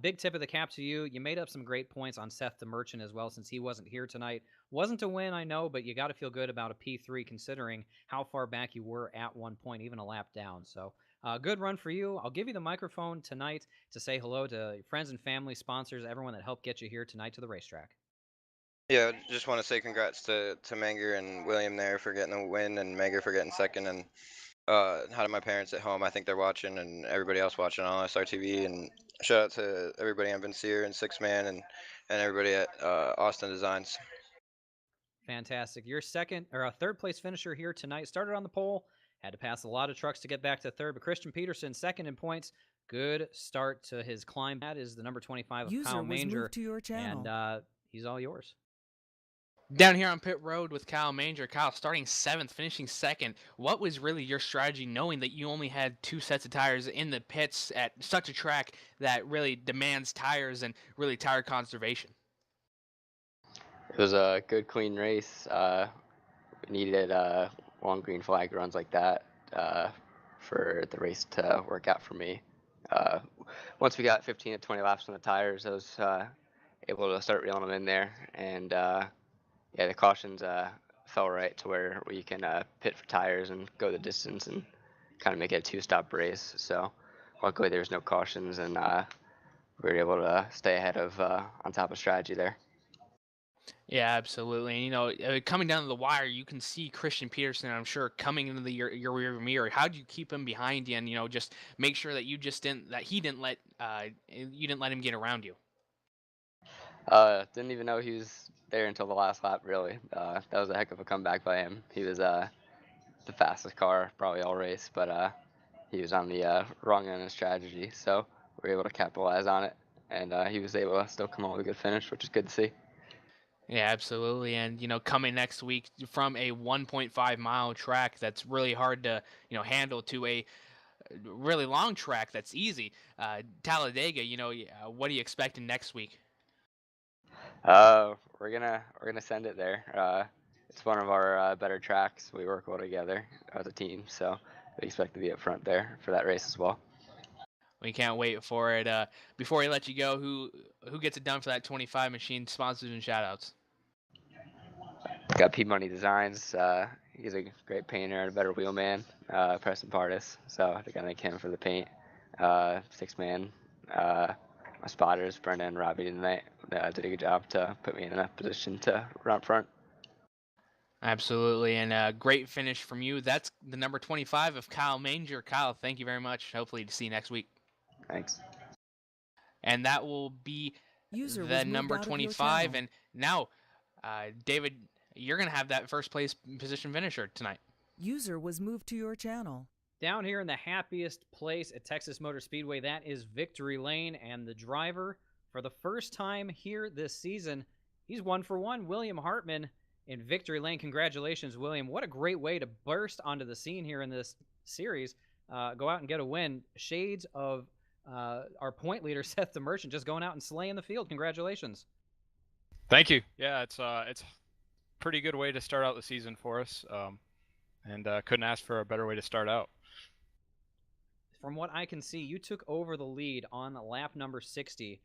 big tip of the cap to you. You made up some great points on Seth the Merchant as well, since he wasn't here tonight. Wasn't a win, I know, but you got to feel good about a P3 considering how far back you were at one point, even a lap down. So good run for you. I'll give you the microphone tonight to say hello to your friends and family, sponsors, everyone that helped get you here tonight to the racetrack. Yeah, just want to say congrats to Menger and William there for getting the win, and Menger for getting second, and hi to my parents at home. I think they're watching, and everybody else watching on SRTV, and shout out to everybody on Vincier and Six Man and everybody at Austin Designs. Fantastic. Your second or third place finisher here tonight. Started on the pole, had to pass a lot of trucks to get back to third, but Christian Peterson second in points. Good start to his climb. That is the number 25 of User Kyle was Manger, moved to your channel. and he's all yours. Down here on pit road with Kyle Manger. Kyle starting 7th, finishing 2nd. What was really your strategy, knowing that you only had 2 sets of tires in the pits at such a track that really demands tires and really tire conservation? It was a good, clean race. We needed long green flag runs like that for the race to work out for me. Once we got 15 to 20 laps on the tires, I was able to start reeling them in there, and yeah, the cautions fell right to where we can pit for tires and go the distance and kind of make it a 2-stop race. So luckily there's no cautions, and we were able to stay ahead of on top of strategy there. Yeah, absolutely. And, coming down to the wire, you can see Christian Peterson, I'm sure, coming into your rear mirror. How do you keep him behind you, and just make sure that you didn't let him get around you? Didn't even know he was there until the last lap, really. That was a heck of a comeback by him. He was the fastest car probably all race, but he was on the wrong end of strategy, so we were able to capitalize on it, and he was able to still come out with a good finish, which is good to see. Yeah, absolutely. And, coming next week from a 1.5-mile track that's really hard to, handle to a really long track that's easy, Talladega, what are you expecting next week? We're gonna send it there. It's one of our better tracks. We work well together as a team, so we expect to be up front there for that race as well. We can't wait for it. Before we let you go, who gets it done for that 25 machine, sponsors and shoutouts? got P Money Designs. He's a great painter and a better wheelman. Preston Pardis. So I gotta thank him for the paint. 6-man. My spotters, Brenda and Robbie tonight, did a good job to put me in a position to run up front. Absolutely, and a great finish from you. That's the number 25 of Kyle Manger. Kyle, thank you very much. Hopefully to see you next week. Thanks. And that will be User was the moved number out of your 25. channel. And now, David, you're going to have that first place position finisher tonight. User was moved to your channel. Down here in the happiest place at Texas Motor Speedway, that is Victory Lane, and the driver, for the first time here this season, he's 1 for 1, William Hartman in Victory Lane. Congratulations, William. What a great way to burst onto the scene here in this series. Go out and get a win. Shades of our point leader, Seth the Merchant, just going out and slaying the field. Congratulations. Thank you. Yeah, it's a pretty good way to start out the season for us, and couldn't ask for a better way to start out. From what I can see, you took over the lead on lap number 60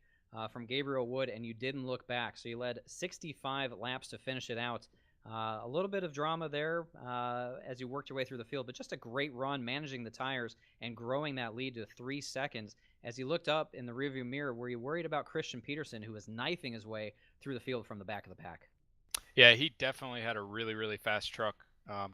from Gabriel Wood, and you didn't look back. So you led 65 laps to finish it out. A little bit of drama there as you worked your way through the field, but just a great run managing the tires and growing that lead to 3 seconds. As you looked up in the rearview mirror, were you worried about Christian Peterson, who was knifing his way through the field from the back of the pack? Yeah, he definitely had a really, really fast truck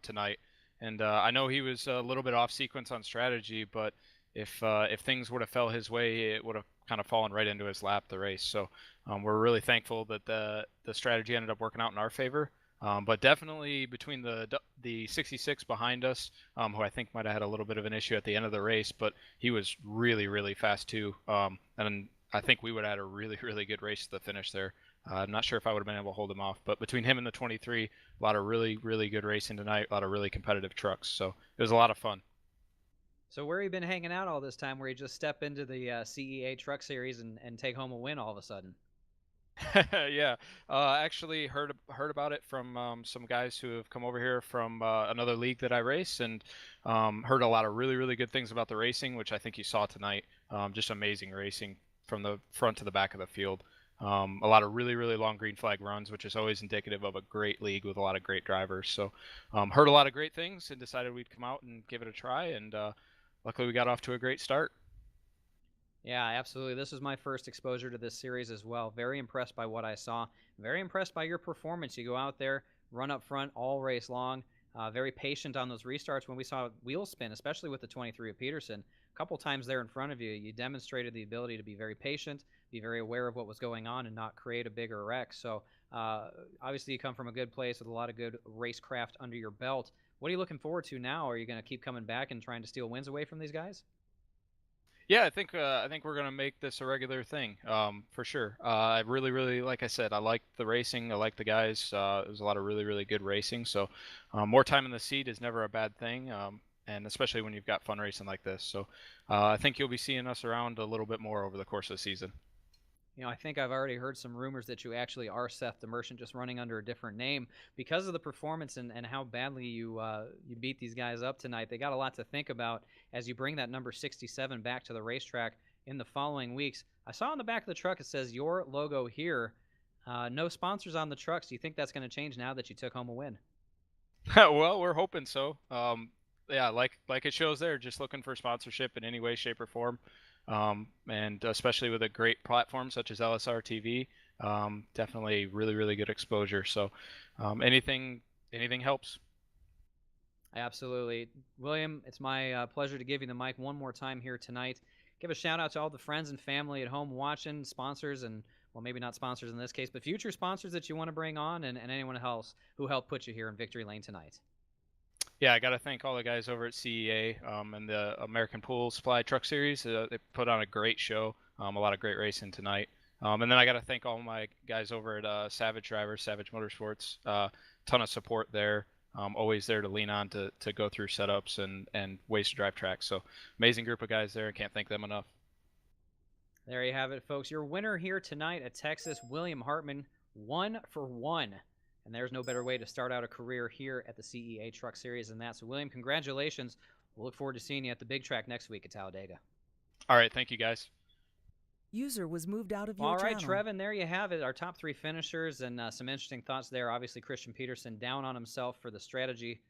tonight. And I know he was a little bit off sequence on strategy, but if things would have fell his way, it would have kind of fallen right into his lap the race. So we're really thankful that the strategy ended up working out in our favor. But definitely between the 66 behind us, who I think might have had a little bit of an issue at the end of the race, but he was really, really fast too. And I think we would have had a really, really good race to the finish there. I'm not sure if I would have been able to hold him off, but between him and the 23, a lot of really, really good racing tonight, a lot of really competitive trucks. So it was a lot of fun. So where have you been hanging out all this time, where you just step into the CEA Truck Series and take home a win all of a sudden? Yeah, actually heard about it from some guys who have come over here from another league that I race, and heard a lot of really, really good things about the racing, which I think you saw tonight. Just amazing racing from the front to the back of the field. A lot of really, really long green flag runs, which is always indicative of a great league with a lot of great drivers. So heard a lot of great things and decided we'd come out and give it a try, and luckily we got off to a great start. Yeah, absolutely. This was my first exposure to this series as well. Very impressed by what I saw. Very impressed by your performance. You go out there, run up front all race long. Very patient on those restarts. When we saw wheel spin, especially with the 23 of Peterson, a couple times there in front of you, you demonstrated the ability to be very patient, be very aware of what was going on, and not create a bigger wreck. So obviously you come from a good place with a lot of good racecraft under your belt. What are you looking forward to now? Are you going to keep coming back and trying to steal wins away from these guys? Yeah, I think we're gonna make this a regular thing, for sure. I really, really, like I said, I like the racing. I like the guys. There's a lot of really, really good racing. So, more time in the seat is never a bad thing, and especially when you've got fun racing like this. So, I think you'll be seeing us around a little bit more over the course of the season. You know, I think I've already heard some rumors that you actually are Seth the Merchant, just running under a different name because of the performance and how badly you beat these guys up tonight. They got a lot to think about as you bring that number 67 back to the racetrack in the following weeks. I saw on the back of the truck it says your logo here. No sponsors on the trucks. Do you think that's going to change now that you took home a win? Well, we're hoping so. Yeah, like it shows there, just looking for sponsorship in any way, shape, or form. And especially with a great platform such as LSR TV, definitely really, really good exposure. So anything helps. Absolutely. William, it's my pleasure to give you the mic one more time here tonight. Give a shout out to all the friends and family at home watching, sponsors, and, well, maybe not sponsors in this case, but future sponsors that you want to bring on, and anyone else who helped put you here in Victory Lane tonight. Yeah, I got to thank all the guys over at CEA and the American Pool Supply Truck Series. They put on a great show, a lot of great racing tonight. And then I got to thank all my guys over at Savage Drivers, Savage Motorsports. Ton of support there. Always there to lean on to go through setups and ways to drive tracks. So amazing group of guys there. I can't thank them enough. There you have it, folks. Your winner here tonight at Texas, William Hartman, 1 for 1. And there's no better way to start out a career here at the CEA Truck Series than that. So, William, congratulations. We'll look forward to seeing you at the big track next week at Talladega. All right. Thank you, guys. User was moved out of your All right, channel. Trevin, there you have it. Our top 3 finishers and some interesting thoughts there. Obviously, Christian Peterson down on himself for the strategy.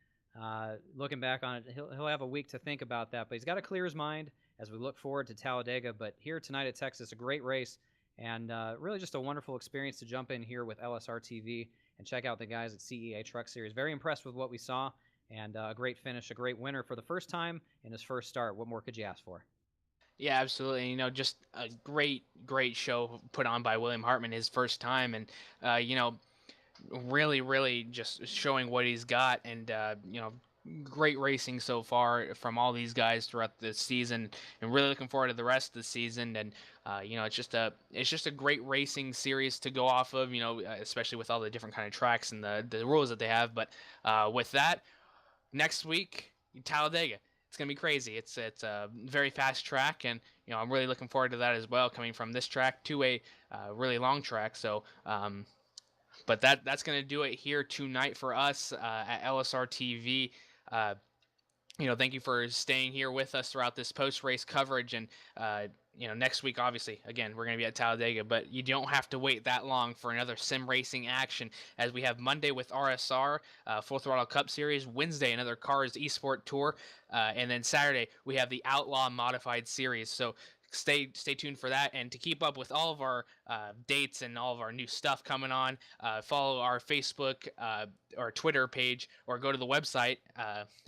Looking back on it, he'll have a week to think about that, but he's got to clear his mind as we look forward to Talladega. But here tonight at Texas, a great race and really just a wonderful experience to jump in here with LSR TV and check out the guys at CEA Truck Series. Very impressed with what we saw, and a great finish, a great winner for the first time in his first start. What more could you ask for? Yeah, absolutely. Just a great show put on by William Hartman his first time, and really just showing what he's got, and great racing so far from all these guys throughout the season, and really looking forward to the rest of the season. And it's just a great racing series to go off of, especially with all the different kind of tracks and the rules that they have. But with that, next week, Talladega. It's going to be crazy. It's a very fast track, and I'm really looking forward to that as well, coming from this track to a really long track. So but that's going to do it here tonight for us at LSR TV. Thank you for staying here with us throughout this post-race coverage. And, next week, obviously, again, we're going to be at Talladega, but you don't have to wait that long for another sim racing action, as we have Monday with RSR, Full Throttle Cup Series, Wednesday, another Cars Esport Tour, and then Saturday, we have the Outlaw Modified Series. So stay tuned for that, and to keep up with all of our dates and all of our new stuff coming on, follow our Facebook or Twitter page, or go to the website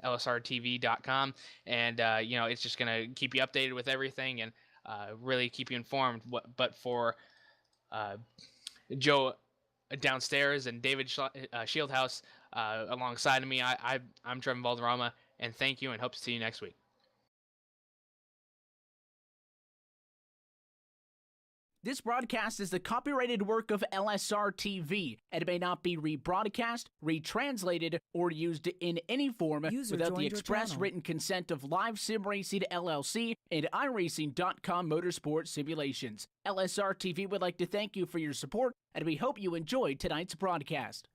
lsrtv.com, and it's just gonna keep you updated with everything, and really keep you informed. But for Joe downstairs and David Shieldhouse alongside of me, I'm Trevin Valderrama, and thank you, and hope to see you next week. This broadcast is the copyrighted work of LSR TV and may not be rebroadcast, retranslated, or used in any form User without the joined your express channel. written consent of Live Sim Racing LLC and iRacing.com Motorsport Simulations. LSR TV would like to thank you for your support, and we hope you enjoyed tonight's broadcast.